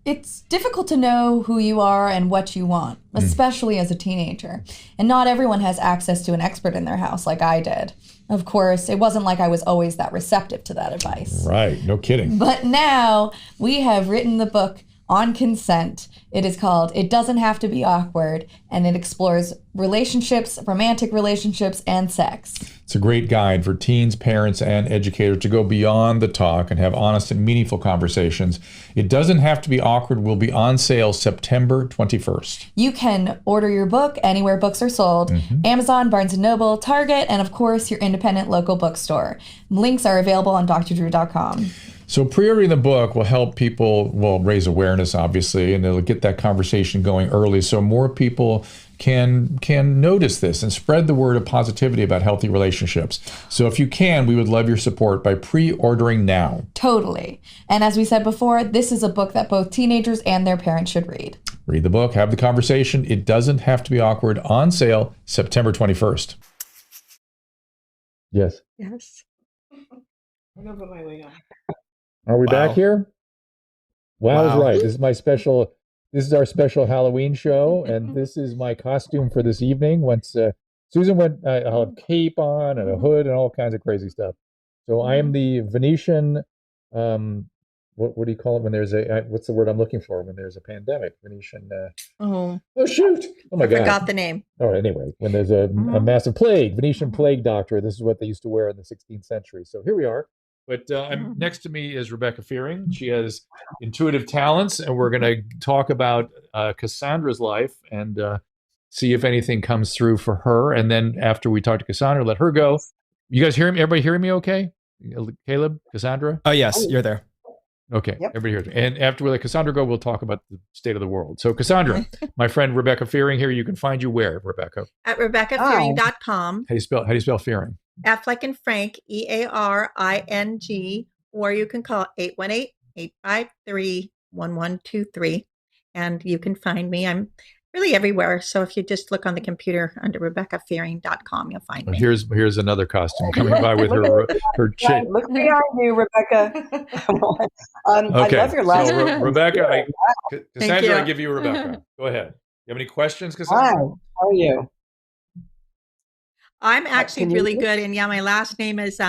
It's difficult to know who you are and what you want, especially as a teenager. And not everyone has access to an expert in their house like I did. Of course, it wasn't like I was always that receptive to that advice. Right, no kidding. But now we have written the book on consent. It is called It Doesn't Have to Be Awkward, and it explores relationships, romantic relationships, and sex. It's a great guide for teens, parents, and educators to go beyond the talk and have honest and meaningful conversations. It Doesn't Have to Be Awkward will be on sale September 21st. You can order your book anywhere books are sold. Amazon, Barnes & Noble, Target, and of course, your independent local bookstore. Links are available on drdrew.com. So pre-ordering the book will help people, raise awareness, obviously, and it'll get that conversation going early so more people can notice this and spread the word of positivity about healthy relationships. So if you can, we would love your support by pre-ordering now. Totally. And as we said before, this is a book that both teenagers and their parents should read. Read the book, have the conversation. It Doesn't Have to Be Awkward, on sale September 21st. Yes. Yes. I'm gonna put my wig on. Are we back here? Wow is right. This is our special Halloween show, and this is my costume for this evening. Once Susan went, I'll have cape on and a hood and all kinds of crazy stuff. So I am the Venetian, what do you call it when there's what's the word I'm looking for when there's a pandemic? Venetian, oh shoot. Oh my God. I forgot the name. Oh, anyway, when there's a massive plague, Venetian plague doctor, this is what they used to wear in the 16th century. So here we are. But next to me is Rebecca Fearing. She has intuitive talents, and we're going to talk about Cassandra's life and see if anything comes through for her. And then after we talk to Cassandra, let her go. You guys hear me? Everybody hearing me okay? Caleb, Cassandra? Oh, yes, you're there. Okay, yep. Everybody hears me. And after we let Cassandra go, we'll talk about the state of the world. So Cassandra, my friend Rebecca Fearing here, you can find you where, Rebecca? At RebeccaFearing.com. How do you spell Fearing? F like in Frank, EARING, or you can call 818-853-1123, and you can find me. I'm really everywhere. So if you just look on the computer under RebeccaFearing.com, you'll find me. Here's another costume coming by with her chick. Look behind you, Rebecca. Okay. I love your last name. Rebecca, Cassandra, I give you Rebecca. Go ahead. You have any questions, Cassandra? Hi. How are you? I'm actually really good. And yeah, my last name is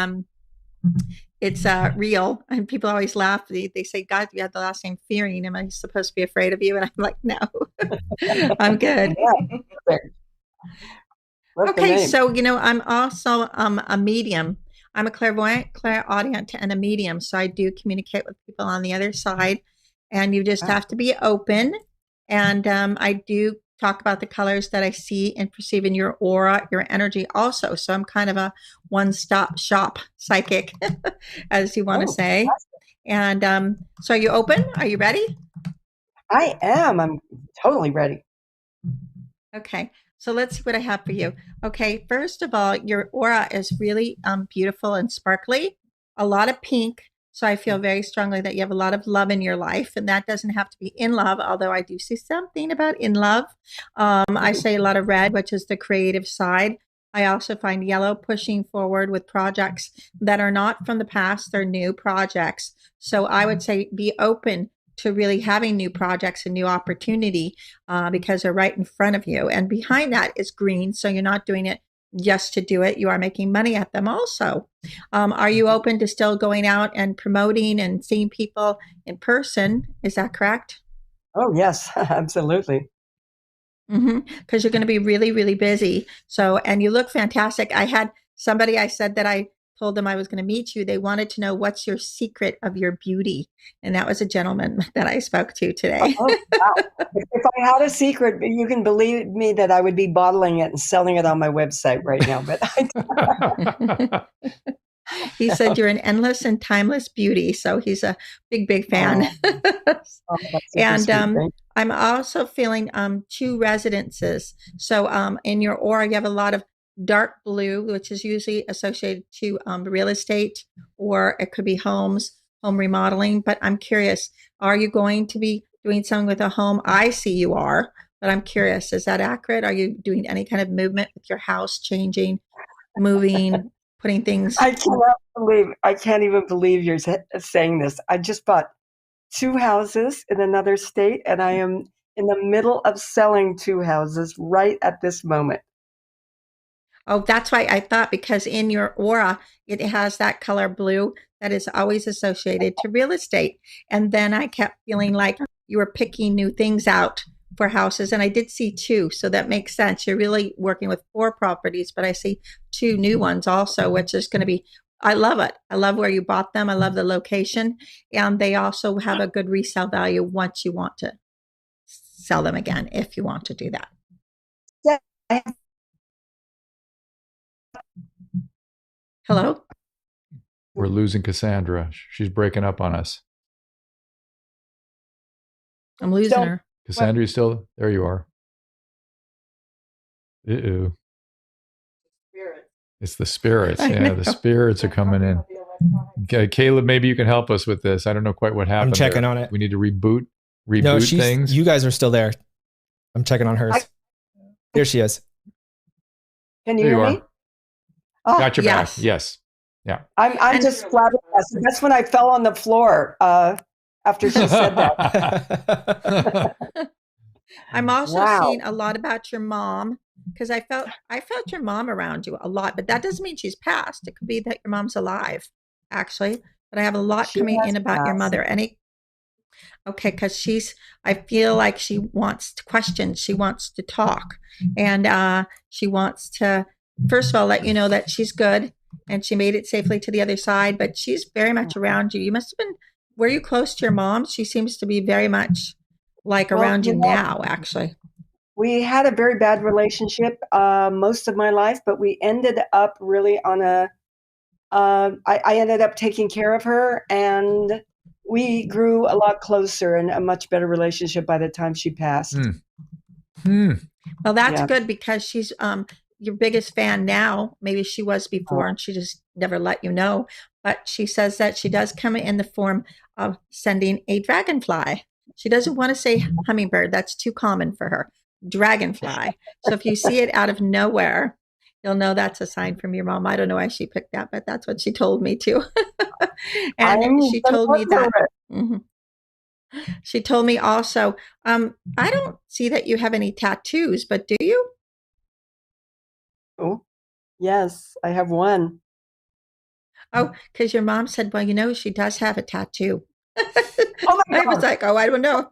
it's real. And people always laugh. They say, God, you have the last name Fearing. Am I supposed to be afraid of you? And I'm like, no, I'm good. Okay, so I'm also a medium. I'm a clairvoyant, clairaudient, and a medium. So I do communicate with people on the other side. And you just have to be open. And I do talk about the colors that I see and perceive in your aura, your energy also. So I'm kind of a one-stop shop psychic, as you want to say. And so are you open? Are you ready? I am. I'm totally ready. Okay. So let's see what I have for you. Okay. First of all, your aura is really beautiful and sparkly. A lot of pink. So I feel very strongly that you have a lot of love in your life, and that doesn't have to be in love, although I do see something about in love. I say a lot of red, which is the creative side. I also find yellow pushing forward with projects that are not from the past, they're new projects. So I would say be open to really having new projects and new opportunity because they're right in front of you. And behind that is green, so you're not doing it just to do it. You are making money at them also. Are you open to still going out and promoting and seeing people in person? Is that correct? Oh, yes, absolutely. Because you're going to be really, really busy. So, and you look fantastic. I had somebody, I said that I told them I was going to meet you. They wanted to know what's your secret of your beauty. And that was a gentleman that I spoke to today. Oh, wow. If I had a secret, you can believe me that I would be bottling it and selling it on my website right now. But he said you're an endless and timeless beauty. So he's a big, big fan. And I'm also feeling 2 residences. So in your aura, you have a lot of dark blue, which is usually associated to real estate, or it could be homes, home remodeling. But I'm curious, are you going to be doing something with a home? I see you are, but I'm curious, is that accurate? Are you doing any kind of movement with your house, changing, moving, putting things? I can't even believe you're saying this. I just bought 2 houses in another state, and I am in the middle of selling 2 houses right at this moment. Oh, that's why I thought, because in your aura, it has that color blue that is always associated to real estate. And then I kept feeling like you were picking new things out for houses, and I did see 2, so that makes sense. You're really working with 4 properties, but I see 2 new ones also, which is going to be, I love it. I love where you bought them. I love the location, and they also have a good resale value once you want to sell them again, if you want to do that. Yeah. Hello? We're losing Cassandra. She's breaking up on us. I'm losing her. Cassandra, you still there? You are. Uh-oh. It's the spirits. Yeah, the spirits are coming in. Okay, Caleb, maybe you can help us with this. I don't know quite what happened. I'm checking there. on it. We need to reboot things. You guys are still there. I'm checking on hers. Here she is. Can you hear me? Oh, got your back. Yes. Yeah. I'm just flabbergasted. That's when I fell on the floor after she said that. I'm also seeing a lot about your mom, because I felt your mom around you a lot, but that doesn't mean she's passed. It could be that your mom's alive, actually. But I have a lot coming in about your mother. Okay, because I feel like she wants to question, she wants to talk, and she wants to, first of all, let you know that she's good and she made it safely to the other side, but she's very much around you. You must have been, were you close to your mom? She seems to be very much like around you now, actually. We had a very bad relationship most of my life, but we ended up really on I ended up taking care of her, and we grew a lot closer and a much better relationship by the time she passed. Well, that's good, because she's your biggest fan now. Maybe she was before and she just never let you know. But she says that she does come in the form of sending a dragonfly. She doesn't want to say hummingbird. That's too common for her. Dragonfly. So if you see it out of nowhere, you'll know that's a sign from your mom. I don't know why she picked that, but that's what she told me too. And she told me that. She told me also, I don't see that you have any tattoos, but do you? Oh, yes, I have one. Oh, because your mom said, well, you know, she does have a tattoo. Oh my God. I was like, oh, I don't know.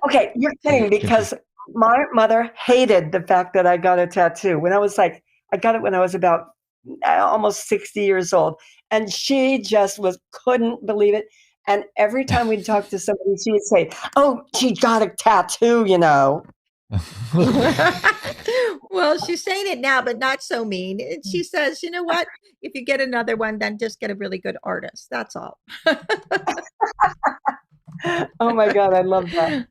Okay, you're kidding, because my mother hated the fact that I got a tattoo. I got it when I was about almost 60 years old. And she just couldn't believe it. And every time we'd talk to somebody, she would say, oh, she got a tattoo, you know. Well, she's saying it now, but not so mean. And she says, you know what? If you get another one, then just get a really good artist. That's all. Oh my God, I love that.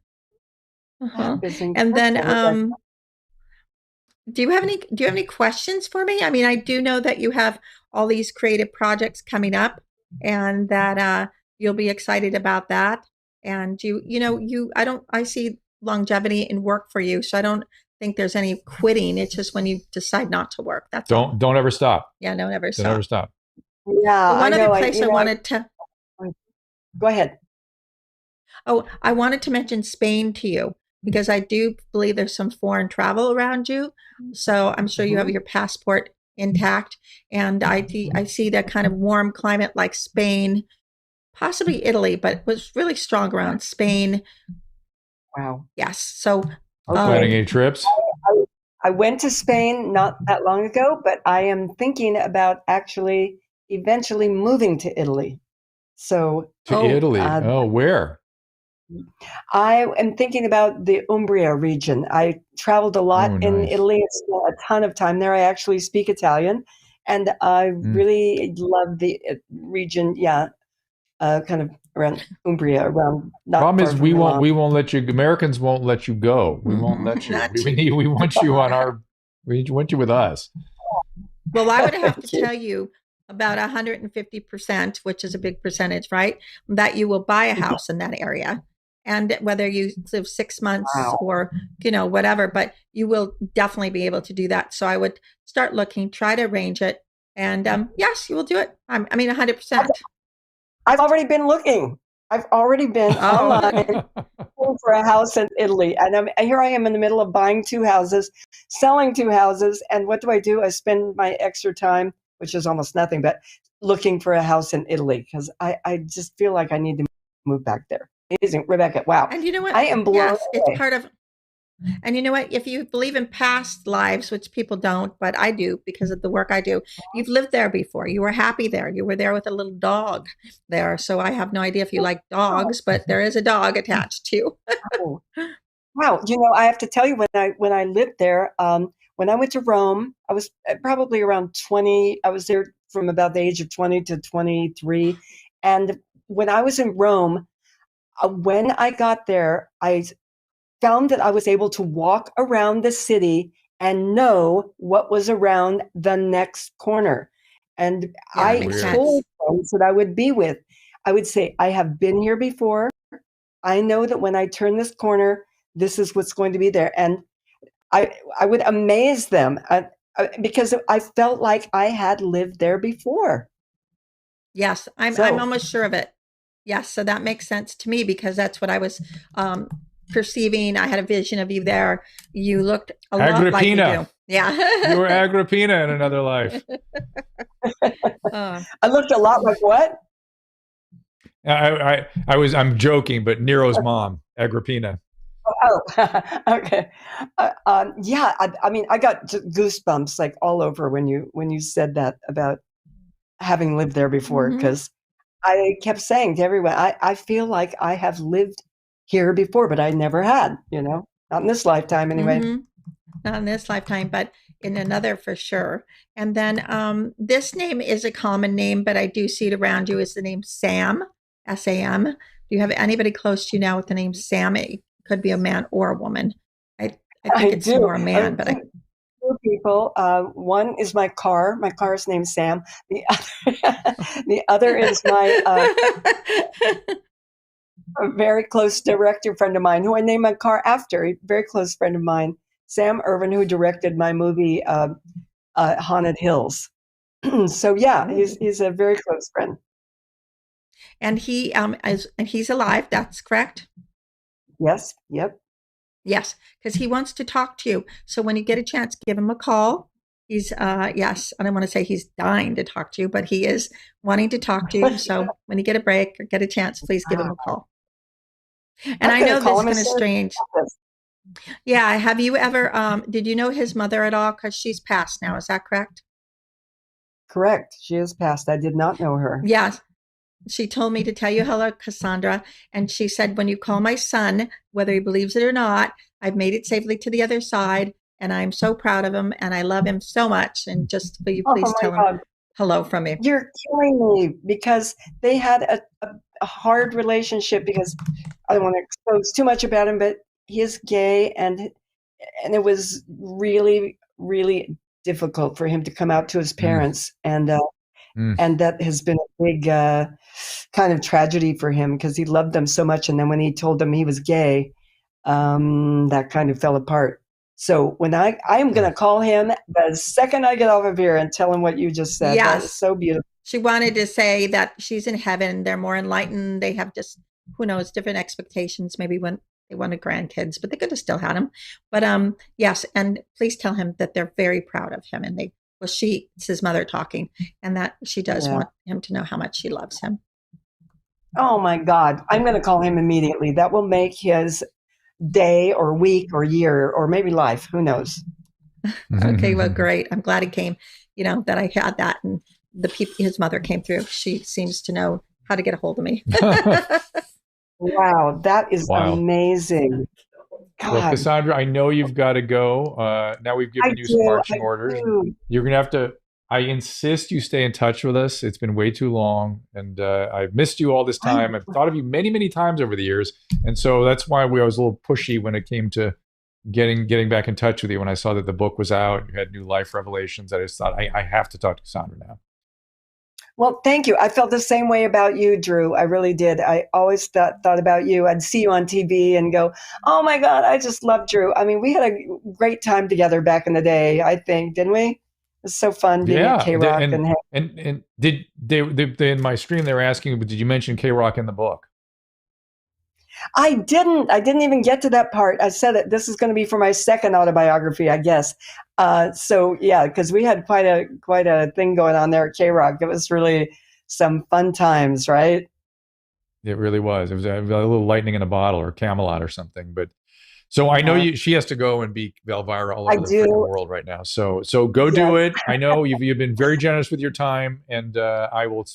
And then, do you have any questions for me? I mean, I do know that you have all these creative projects coming up, and that you'll be excited about that. And I see longevity in work for you, so I don't think there's any quitting. It's just when you decide not to work. That's all. Don't ever stop. Yeah, no, never stop. Don't ever stop. Yeah, one other place I wanted to. Go ahead. Oh, I wanted to mention Spain to you, because I do believe there's some foreign travel around you. So I'm sure you have your passport intact. And I see that kind of warm climate like Spain, possibly Italy, but it was really strong around Spain. Wow. Yes. So planning any trips? I went to Spain not that long ago, but I am thinking about actually eventually moving to Italy. So Italy. Where? I am thinking about the Umbria region. I traveled a lot in Italy and spent a ton of time there. I actually speak Italian, and I really love the region. Yeah, kind of around Umbria, around. Problem is, we won't let you. Americans won't let you go. We won't let you. We want you on our. We want you with us. Well, I would have to tell you about 150%, which is a big percentage, right? That you will buy a house in that area. And whether you live 6 months or, whatever, but you will definitely be able to do that. So I would start looking, try to arrange it. And yes, you will do it. 100%. I've already been looking. I've already been online for a house in Italy. And here I am in the middle of buying 2 houses, selling 2 houses. And what do? I spend my extra time, which is almost nothing, but looking for a house in Italy, because I just feel like I need to move back there. amazing, Rebecca. Wow. And you know what? I am blown Yes, away. it's part of. And you know what? If you believe in past lives, which people don't, but I do because of the work I do, you've lived there before. You were happy there. You were there with a little dog there. So I have no idea if you like dogs, but there is a dog attached to you. Oh. Wow. I have to tell you, when I lived there, when I went to Rome, I was probably around 20. I was there from about the age of 20 to 23. And when I was in Rome, when I got there, I found that I was able to walk around the city and know what was around the next corner. And Yeah, I makes told sense. friends that I would be with, I would say, I have been here before. I know that when I turn this corner, this is what's going to be there. And I would amaze them because I felt like I had lived there before. Yes, I'm So, almost sure of it. Yes, so that makes sense to me because that's what I was perceiving. I had a vision of you there. You looked a lot like you Agrippina. do. Yeah. You were Agrippina in another life. I looked a lot like what? I'm joking, but Nero's mom, Agrippina. Oh, okay. Yeah, I mean, I got goosebumps like all over when you said that about having lived there before, Mhm. because I kept saying to everyone, I feel like I have lived here before, but I never had, not in this lifetime anyway. Mhm. Not in this lifetime, but in another for sure. And then this name is a common name, but I do see it around you is the name Sam, S-A-M. Do you have anybody close to you now with the name Sam? It could be a man or a woman. I I think it's do. more a man, but I Two people. One is my car. My car's named Sam. The other is my a very close director friend of mine who I named my car after. A very close friend of mine, Sam Irvin, who directed my movie Haunted Hills. So yeah, he's a very close friend. and he's alive, that's correct? Yes. Yep. Yes, because he wants to talk to you. So when you get a chance, give him a call. He's yes, I don't want to say he's dying to talk to you, but he is wanting to talk to you. So when you get a break or get a chance, please give him a call. And I know this is kind of strange. Yeah, have you ever did you know his mother at all? Because she's passed now, is that correct? Correct. She is passed. I did not know her. Yes. She told me to tell you hello, Cassandra. And she said, when you call my son, whether he believes it or not, I've made it safely to the other side. And I'm so proud of him and I love him so much. And just will you please tell him hello from me? You're killing me because they had a hard relationship because I don't want to expose too much about him, but he is gay and it was really, really difficult for him to come out to his parents. And that has been a big kind of tragedy for him because he loved them so much. And then when he told them he was gay, that kind of fell apart. So when I am going to call him the second I get off of here and tell him what you just said. Yes. That is so beautiful. She wanted to say that she's in heaven. They're more enlightened. They have just, who knows, different expectations. Maybe when they wanted grandkids, but they could have still had him. But yes, and please tell him that they're very proud of him. And it's his mother talking, and that she does want him to know how much she loves him. Oh my God. I'm going to call him immediately. That will make his day or week or year or maybe life. Who knows? Okay, well, great. I'm glad he came, that I had that. And his mother came through. She seems to know how to get a hold of me. Wow, that is amazing. God. Well, Cassandra, I know you've got to go. Now we've given you some marching orders. You're going to have to, I insist you stay in touch with us. It's been way too long. And I've missed you all this time. I've thought of you many, many times over the years. And so that's why I was a little pushy when it came to getting back in touch with you. When I saw that the book was out, you had new life revelations. I just thought, I have to talk to Cassandra now. Well, thank you. I felt the same way about you, Drew. I really did. I always thought about you. I'd see you on TV and go, oh my God, I just love Drew. I mean, we had a great time together back in the day, I think, didn't we? It was so fun being at K-Rock. And did they in my stream, they were asking, but did you mention K-Rock in the book? I didn't even get to that part. I said that this is going to be for my second autobiography, I guess. So yeah, because we had quite a thing going on there at K-Rock. It was really some fun times, right? It really was. It was a little lightning in a bottle or Camelot or something. But so I know she has to go and be Elvira all over the freaking world right now. So go do it. I know you've been very generous with your time, and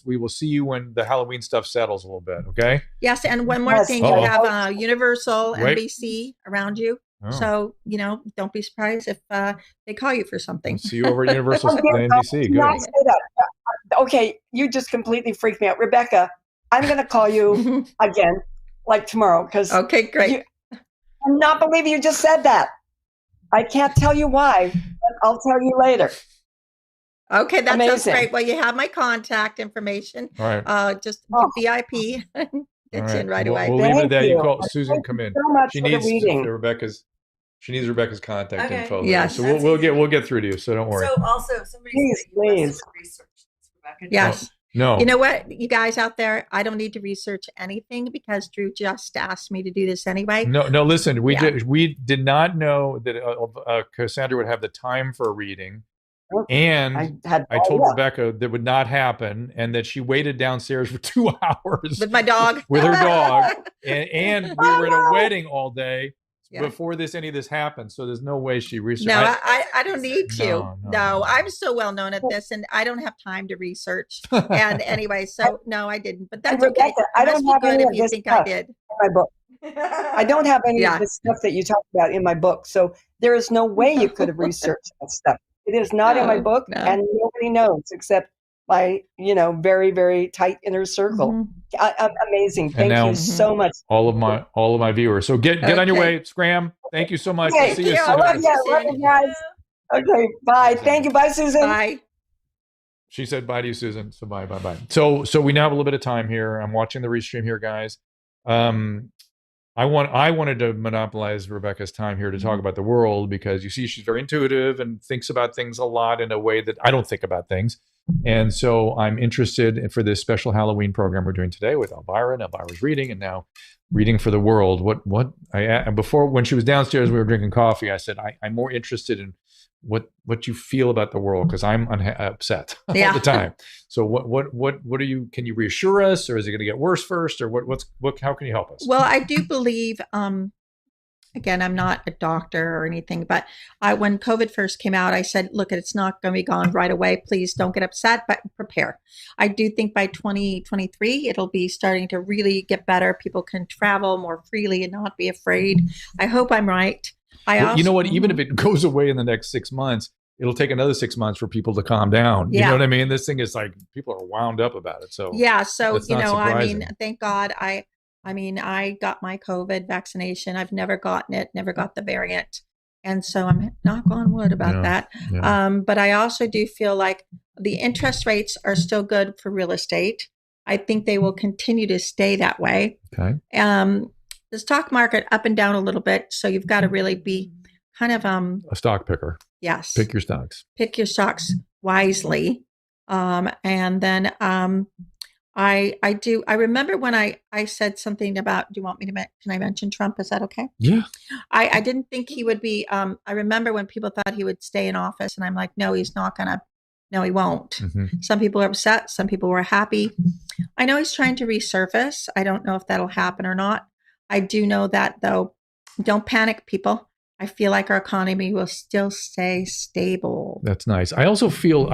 we will see you when the Halloween stuff settles a little bit. Okay. Yes, and one more thing, you have Universal NBC around you. Oh. So, don't be surprised if they call you for something. I'll see you over at Universal NBC. Good. Okay, you just completely freaked me out. Rebecca, I'm going to call you again, like tomorrow. Because okay, great. I'm not believing you just said that. I can't tell you why, but I'll tell you later. Okay, that sounds great. Well, you have my contact information. All right. Just VIP. Get you in right away. We'll leave it there. You call Susan. Come in. So much she needs Rebecca's contact info. Yes. So we'll get through to you. So don't worry. So also, somebody said you must research this, Rebecca. Yes. No. You know what, you guys out there, I don't need to research anything because Drew just asked me to do this anyway. No. Listen, we did not know that Cassandra would have the time for a reading, and I told Rebecca that would not happen, and that she waited downstairs for 2 hours with my dog, with her dog, and we were at a wedding all day. Before any of this happened, so there's no way she researched. No, I don't need to. No, I'm so well known at this, and I don't have time to research. And anyway, so no, I didn't. But that's okay. I don't have any of this stuff I did. in my book. I don't have any of this stuff that you talk about in my book, so there is no way you could have researched that stuff. It is not in my book, and nobody knows except my, very, very tight inner circle. Amazing. Thank you so much. All of my viewers. So get on your way. Scram. Thank you so much. Okay. See you soon. I love you guys. Okay. Bye. Thank you. Bye, Susan. Bye. She said bye to you, Susan. So bye. So we now have a little bit of time here. I'm watching the restream here, guys. I wanted to monopolize Rebecca's time here to talk about the world, because you see she's very intuitive and thinks about things a lot in a way that I don't think about things. And so I'm interested for this special Halloween program we're doing today with Elvira and Elvira's reading, and now reading for the world. Before, when she was downstairs, we were drinking coffee. I said, I'm more interested in what you feel about the world, because I'm upset all the time. So what are you? Can you reassure us, or is it going to get worse first, or how can you help us? Well, I do believe. Again, I'm not a doctor or anything, but when COVID first came out, I said, look, it's not going to be gone right away. Please don't get upset, but prepare. I do think by 2023, it'll be starting to really get better. People can travel more freely and not be afraid. I hope I'm right. You know what? Even if it goes away in the next 6 months, it'll take another 6 months for people to calm down. You know what I mean? This thing is like, people are wound up about it. So thank God I got my COVID vaccination. I've never gotten it, never got the variant. And so I'm knock on wood about that. Yeah. But I also do feel like the interest rates are still good for real estate. I think they will continue to stay that way. Okay. The stock market up and down a little bit. So you've got to really be kind of a stock picker. Yes. Pick your stocks. Pick your stocks wisely. And then I remember when I said something about, do you want me to, can I mention Trump? Is that okay? Yeah. I didn't think he would be, I remember when people thought he would stay in office, and I'm like, no, he's not going to, no, he won't. Mm-hmm. Some people are upset. Some people were happy. I know he's trying to resurface. I don't know if that'll happen or not. I do know that, though. Don't panic, people. I feel like our economy will still stay stable. That's nice. I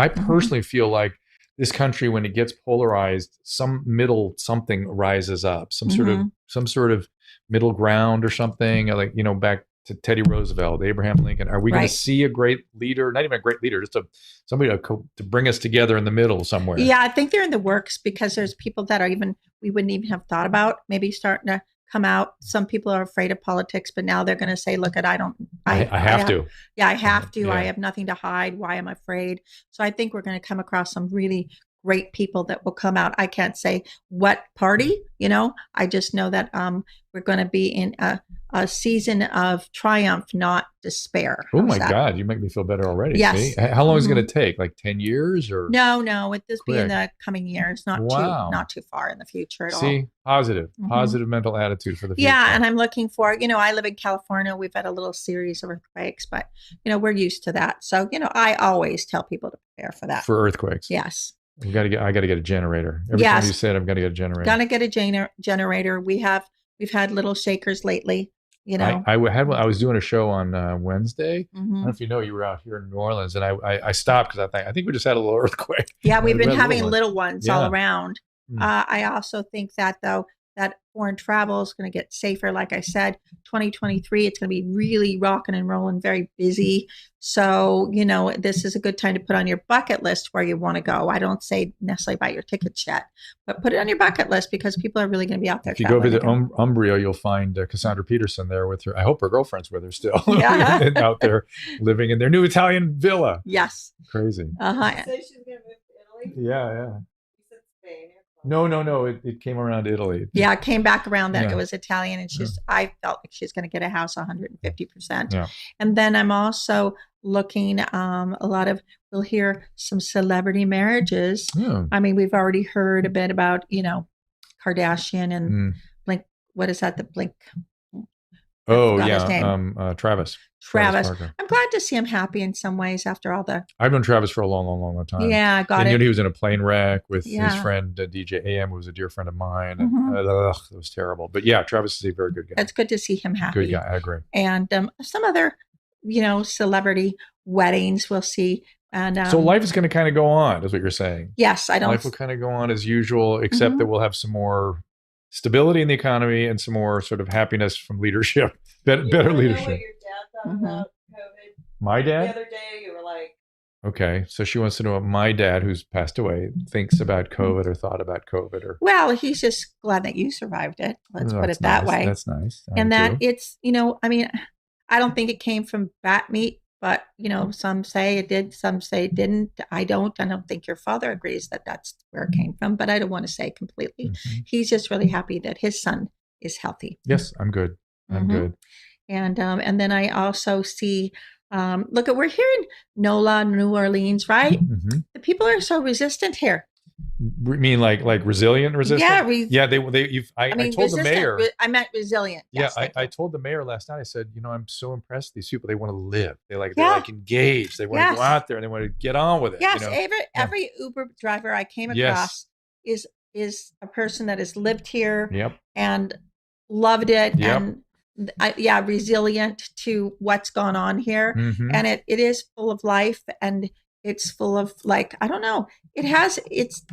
personally feel like this country, when it gets polarized, some middle something rises up, some sort of middle ground or something, like, back to Teddy Roosevelt, Abraham Lincoln. Are we going to see a great leader? Not even a great leader, just somebody to bring us together in the middle somewhere. Yeah, I think they're in the works, because there's people that we wouldn't even have thought about, maybe starting to come out. Some people are afraid of politics, but now they're going to say, look, I have to. Yeah, I have to. Yeah. I have nothing to hide. Why am I afraid? So I think we're going to come across some really great people that will come out. I can't say what party, I just know that we're going to be in a season of triumph, not despair. Oh my God, you make me feel better already. Yes. See? How long is it going to take? Like 10 years or? No, it this be in the coming years, not too far in the future at all. See, positive mental attitude for the future. Yeah, and I'm looking for, I live in California. We've had a little series of earthquakes, but we're used to that. So, I always tell people to prepare for that. For earthquakes. Yes. I got to get a generator. Every time you said I'm going to get a generator. Gonna get a generator. We've had little shakers lately. You know, I was doing a show on Wednesday. I don't know if you know, you were out here in New Orleans, and I stopped because I think we just had a little earthquake. Yeah, we've been having little ones all around. Mm. I also think that though, that foreign travel is going to get safer. Like I said, 2023, it's going to be really rocking and rolling, very busy. So, you know, this is a good time to put on your bucket list where you want to go. I don't say necessarily buy your tickets yet, but put it on your bucket list because people are really going to be out there. If you go visit Umbria, you'll find Cassandra Peterson there with her. I hope her girlfriend's with her still. Yeah. Out there living in their new Italian villa. Yes. Crazy. Uh-huh. So she's going to move to Italy? Yeah. You said Spain. No. It came around Italy. Yeah, it came back around that it was Italian, and I felt like she's going to get a house 150%. Yeah. And then I'm also looking we'll hear some celebrity marriages. Yeah. I mean, we've already heard a bit about, Kardashian and Blink. What is that? The Blink. Oh yeah, Travis. I'm glad to see him happy in some ways after all the. I've known Travis for a long time. Yeah, I got it. He was in a plane wreck with his friend DJ AM, who was a dear friend of mine. And, it was terrible. But yeah, Travis is a very good guy. It's good to see him happy. Good guy, I agree. And some other, celebrity weddings we'll see. And so life is going to kind of go on, is what you're saying. Yes, life will kind of go on as usual, except that we'll have some more stability in the economy and some more sort of happiness from leadership, better leadership. Know what your dad thought about COVID? My dad? The other day, you were like, okay, so she wants to know what my dad, who's passed away, thinks about COVID or thought about COVID. Well, he's just glad that you survived it. Let's put it that way. That's nice. And that it's, I don't think it came from bat meat, but, some say it did, some say it didn't. I don't think your father agrees that that's where it came from, but I don't want to say completely. He's just really happy that his son is healthy. Yes, I'm good. I'm good. And then I also see, we're here in NOLA, New Orleans, right? The people are so resistant here. You mean like resilient, resistant? Yeah. I told the mayor. I meant resilient. Yes, I told the mayor last night. I said, I'm so impressed with these people. They want to live. They like engaged. They want to go out there and they want to get on with it. Yes, every Uber driver I came across is a person that has lived here and loved it and resilient to what's gone on here. And it is full of life and it's full of I don't know. It's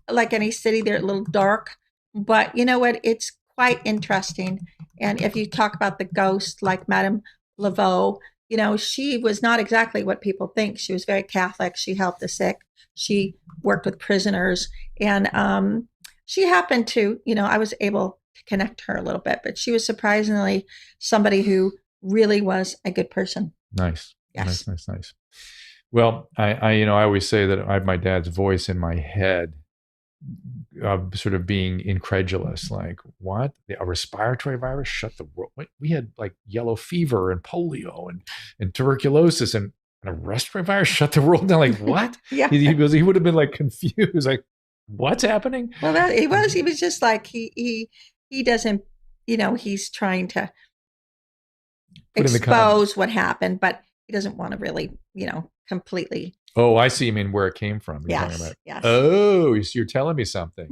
like any city, they're a little dark, but you know what? It's quite interesting. And if you talk about the ghost, like Madame Laveau, she was not exactly what people think. She was very Catholic. She helped the sick. She worked with prisoners. And she happened to, I was able to connect her a little bit, but she was surprisingly somebody who really was a good person. Nice. Yes. Nice. Well, I always say that I have my dad's voice in my head, sort of being incredulous, like, what? A respiratory virus shut the world? We had like yellow fever and polio and tuberculosis and a respiratory virus shut the world down. Like, what? He would have been like confused, like, what's happening? Well, he was just like, he doesn't, he's trying to expose what happened, but he doesn't want to really, completely. Oh, I see. You mean where it came from? Yes. Oh, you're telling me something.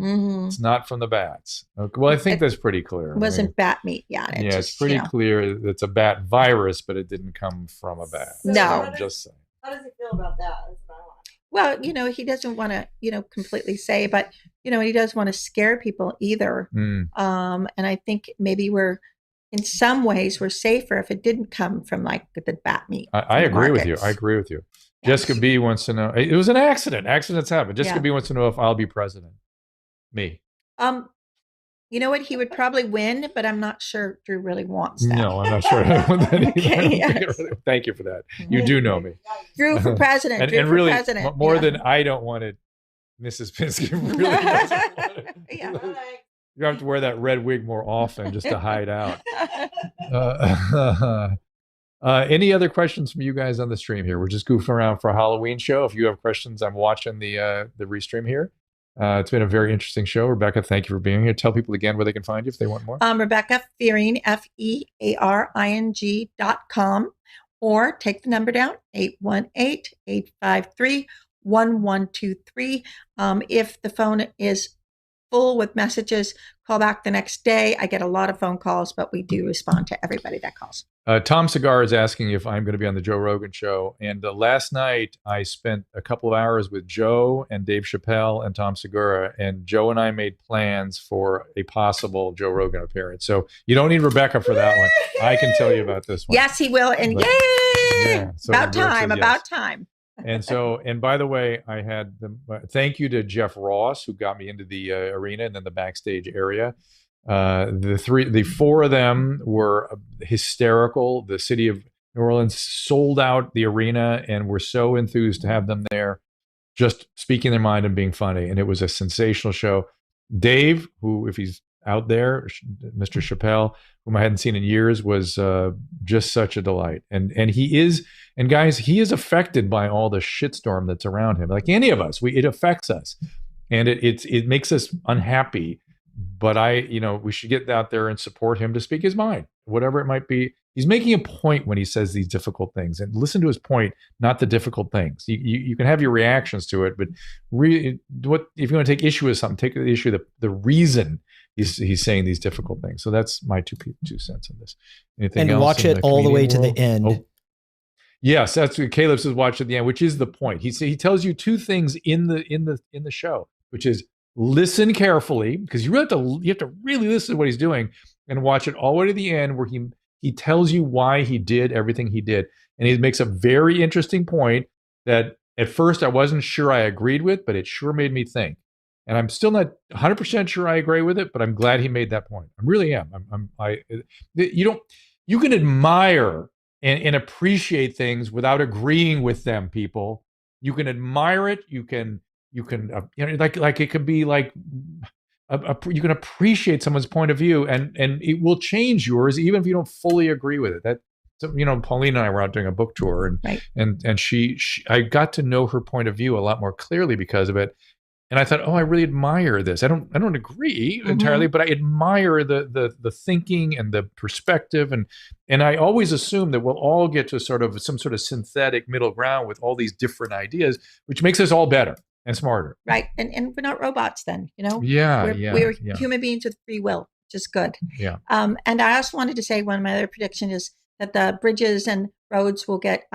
It's not from the bats. Okay. Well, I think that's pretty clear. It wasn't bat meat. It's pretty clear it's a bat virus, but it didn't come from a bat. No. I'm just saying. How does he feel about that? That's what I want. Well, he doesn't want to, completely say, but, he does want to scare people either. And I think maybe in some ways, we're safer if it didn't come from like the bat meat. I agree with you. Yes. Jessica B wants to know. It was an accident. Accidents happen. Jessica B wants to know if I'll be president. Me. You know what? He would probably win, but I'm not sure Drew really wants that. No, I'm not sure. I want that Okay, Thank you for that. You do know me. Drew for president. and really, more than I don't want it, Mrs. Pinsky really doesn't want it. You have to wear that red wig more often just to hide out. Any other questions from you guys on the stream here? We're just goofing around for a Halloween show. If you have questions, I'm watching the restream here. It's been a very interesting show. Rebecca, thank you for being here. Tell people again where they can find you if they want more. Rebecca Fearing, FEARING.com, or take the number down, 818-853 1123. If the phone is full with messages, call back the next day. I get a lot of phone calls, but we do respond to everybody that calls. Tom Cigar is asking if I'm going to be on the Joe Rogan show. And last night I spent a couple of hours with Joe and Dave Chappelle and Tom Segura, and Joe and I made plans for a possible Joe Rogan appearance. So you don't need Rebecca for that one. I can tell you about this one. Yes, he will. And But- yay! Yeah, so about Brooke time, says about yes. time. And by the way, I had thank you to Jeff Ross, who got me into the arena and then the backstage area. The four of them were hysterical. The city of New Orleans sold out the arena and were so enthused to have them there, just speaking their mind and being funny. And it was a sensational show. Dave, who, if he's out there, Mr. Chappelle, whom I hadn't seen in years, was just such a delight. And he is, and guys, he is affected by all the shitstorm that's around him. Like any of us, it affects us, and it makes us unhappy. But we should get out there and support him to speak his mind, whatever it might be. He's making a point when he says these difficult things, and listen to his point, not the difficult things. You can have your reactions to it, but if you want to take issue with something, take the issue, the reason he's saying these difficult things. So that's my two cents on this. Anything And else watch in it all the way to comedian the world? end. Oh. Yes, that's what Caleb says. Watch at the end, which is the point. He tells you two things in the show, which is listen carefully, because you have to really listen to what he's doing, and watch it all the way to the end, where he tells you why he did everything he did, and he makes a very interesting point that at first I wasn't sure I agreed with, but it sure made me think. And I'm still not 100% sure I agree with it, but I'm glad he made that point. I really am. You can admire and appreciate things without agreeing with them, people. You can admire it. You can like it could be like you can appreciate someone's point of view, and it will change yours even if you don't fully agree with it. Pauline and I were out doing a book tour, and Right. and she I got to know her point of view a lot more clearly because of it. And I thought, I really admire this. I don't agree entirely, but I admire the thinking and the perspective, and I always assume that we'll all get to some sort of synthetic middle ground with all these different ideas, which makes us all better and smarter. Right. And we're not robots then, Yeah, We're human beings with free will, which is good. Yeah. And I also wanted to say one of my other predictions is that the bridges and roads will get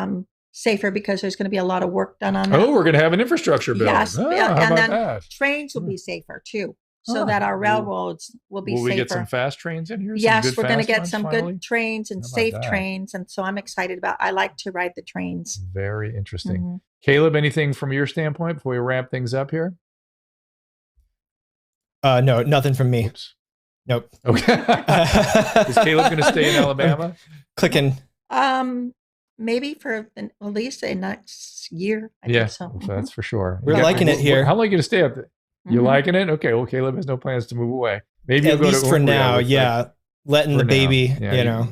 safer because there's going to be a lot of work done on them. Oh, we're going to have an infrastructure bill. Yes. How and about then that? trains will be safer too, so that our railroads will be Will we safer. get some fast trains in here? Yes, we're going to fast get ones some finally? good trains and How about safe that? trains. And so I'm excited I like to ride the trains. Very interesting. Mhm. Caleb, anything from your standpoint before we wrap things up here? No, nothing from me. Oops. Nope. Okay. Is Caleb going to stay in Alabama? Clicking. Maybe for at least the next year. I Yeah, think so. that's for sure. We're liking it here. How long are you going to stay up there? You Mhm. liking it? Okay. Well, Caleb has no plans to move away. Maybe At you'll go least to for Umbria now, with yeah. Letting for the now. baby, Yeah,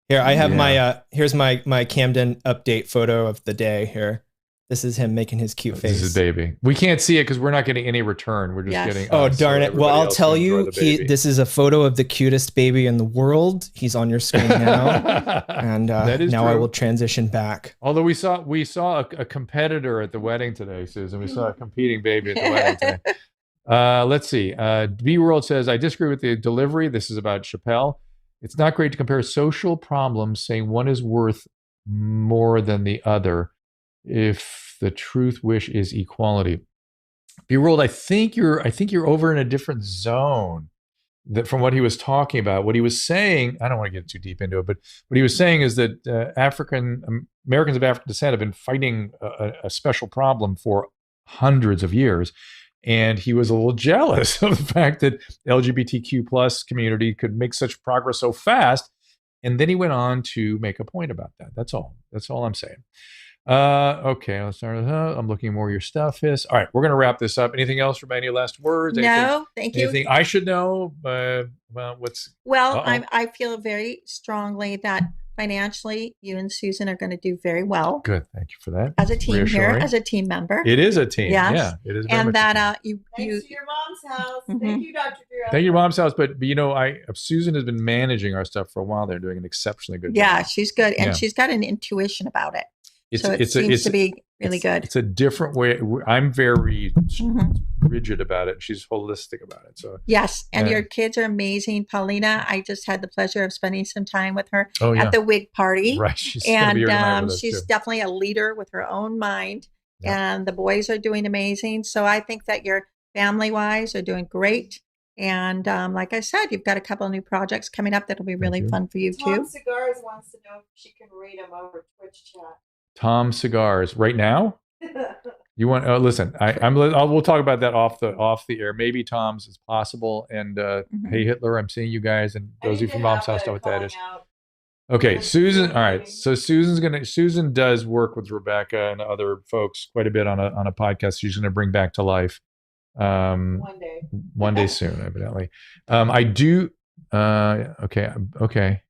Here, I have Yeah. here's my Camden update photo of the day here. This is him making his cute face. This is baby. We can't see it because we're not getting any return. We're just Yes. getting. Oh, us, darn so it. Well, everybody I'll else tell can enjoy you, the baby. this is a photo of the cutest baby in the world. He's on your screen now. And That is now I true. will transition back. Although we saw a competitor at the wedding today, Susan. We saw a competing baby at the wedding today. Let's see. B World says, I disagree with the delivery. This is about Chappelle. It's not great to compare social problems, saying one is worth more than the other if the truth wish is equality. B World, I think you're over in a different zone that from what he was talking about. What he was saying, I don't want to get too deep into it, but what he was saying is that Americans of African descent have been fighting a special problem for hundreds of years. And he was a little jealous of the fact that LGBTQ plus community could make such progress so fast. And then he went on to make a point about that. That's all I'm saying. Okay, let's start. I'm looking more of your stuff. All right, we're going to wrap this up. Anything else from any last words? No, thank you. Anything I should know? Well, Well, Uh-oh. I feel very strongly that financially, you and Susan are going to do very well Good. Thank you for that. as a team here, Reassuring. as a team member. It is a team. Yes. Yeah, it is. Very And much a team. that you Thanks to your mom's house. Mhm. Thank you, Dr. Drew. Thank you, Mom's house. But Susan has been managing our stuff for a while. They're doing an exceptionally good yeah, job. she's good, and Yeah. she's got an intuition about it. it seems to be really good. It's a different way. I'm very rigid about it. She's holistic about it. So yes, and your kids are amazing. Paulina, I just had the pleasure of spending some time with her at the wig party. Right, she's definitely a leader with her own mind. Yeah. And the boys are doing amazing. So I think that your family-wise are doing great. And like I said, you've got a couple of new projects coming up that'll be really fun for you Tom too. Cigars wants to know if she can rate them over Twitch chat. Tom Cigars, right now? You want? Listen, we'll talk about that off the air. Maybe Tom's is possible. And hey, Hitler, I'm seeing you guys, and those of you from Mom's house know what that is. Okay, Susan. All right, so Susan does work with Rebecca and other folks quite a bit on a podcast. She's gonna bring back to life. One day soon, evidently. I do. Okay.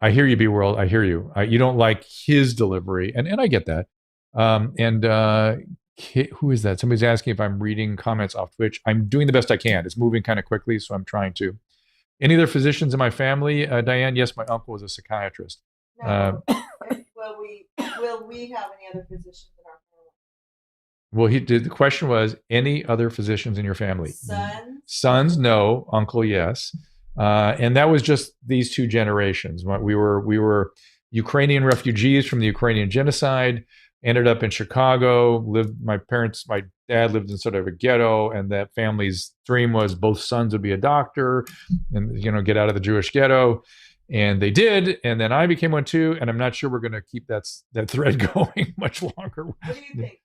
I hear you, B World. I hear you. You don't like his delivery, and I get that. Who is that? Somebody's asking if I'm reading comments off Twitch. I'm doing the best I can. It's moving kind of quickly, so I'm trying to. Any other physicians in my family? Diane, yes, my uncle was a psychiatrist. No. Will we have any other physicians in our family? Well, the question was, any other physicians in your family? Sons, no. Uncle, yes. And that was just these two generations. We were Ukrainian refugees from the Ukrainian genocide, ended up in Chicago, my dad lived in sort of a ghetto, and that family's dream was both sons would be a doctor and, get out of the Jewish ghetto. And they did. And then I became one too. And I'm not sure we're going to keep that thread going much longer. What do you think?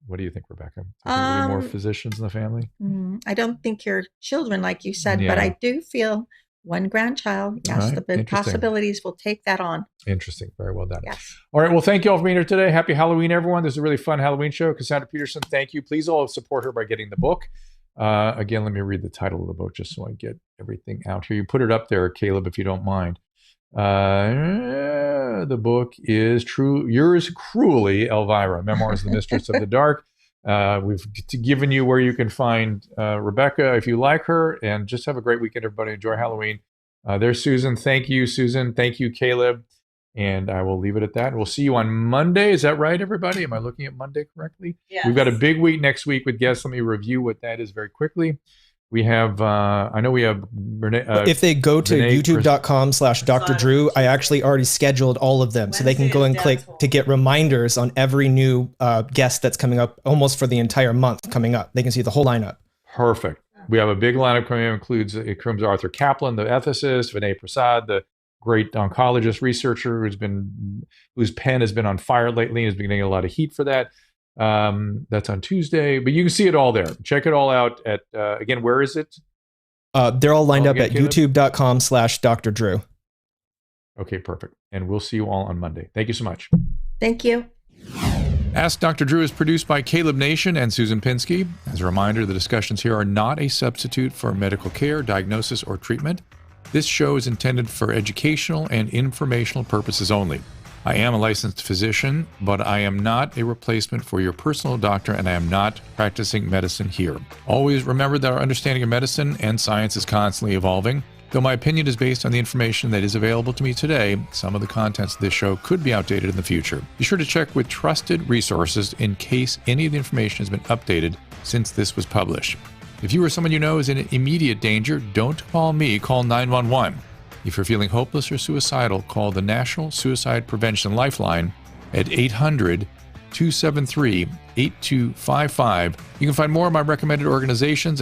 What do you think, Rebecca? Are there more physicians in the family? I don't think your children, like you said, but I do feel one grandchild. Yes, right. The possibilities will take that on. Interesting. Very well done. Yes. All right. Well, thank you all for being here today. Happy Halloween, everyone. This is a really fun Halloween show. Cassandra Peterson, thank you. Please all support her by getting the book. Again, let me read the title of the book just so I get everything out here. You put it up there, Caleb, if you don't mind. The book is Yours Cruelly, Elvira, Memoirs of the Mistress of the Dark. We've given you where you can find Rebecca if you like her, and just have a great weekend, everybody. Enjoy Halloween. There's Susan. Thank you, Susan. Thank you, Caleb. And I will leave it at that. We'll see you on Monday. Is that right, everybody? Am I looking at Monday correctly? Yes. We've got a big week next week with guests. Let me review what that is very quickly. We have, I know we have Renee. If they go to youtube.com/Dr. Drew, I actually already scheduled all of them. So they can go and click to get reminders on every new guest that's coming up almost for the entire month coming up. They can see the whole lineup. Perfect. We have a big lineup coming up. It includes Arthur Kaplan, the ethicist, Vinay Prasad, the great oncologist researcher whose pen has been on fire lately and has been getting a lot of heat for that. That's on Tuesday, but you can see it all there. Check it all out at, again, where is it? They're all lined up at youtube.com/Dr. Drew. Okay, perfect. And we'll see you all on Monday. Thank you so much. Thank you. Ask Dr. Drew is produced by Caleb Nation and Susan Pinsky. As a reminder, the discussions here are not a substitute for medical care, diagnosis, or treatment. This show is intended for educational and informational purposes only. I am a licensed physician, but I am not a replacement for your personal doctor, and I am not practicing medicine here. Always remember that our understanding of medicine and science is constantly evolving. Though my opinion is based on the information that is available to me today, some of the contents of this show could be outdated in the future. Be sure to check with trusted resources in case any of the information has been updated since this was published. If you or someone you know is in immediate danger, don't call me, call 911. If you're feeling hopeless or suicidal, call the National Suicide Prevention Lifeline at 800-273-8255. You can find more of my recommended organizations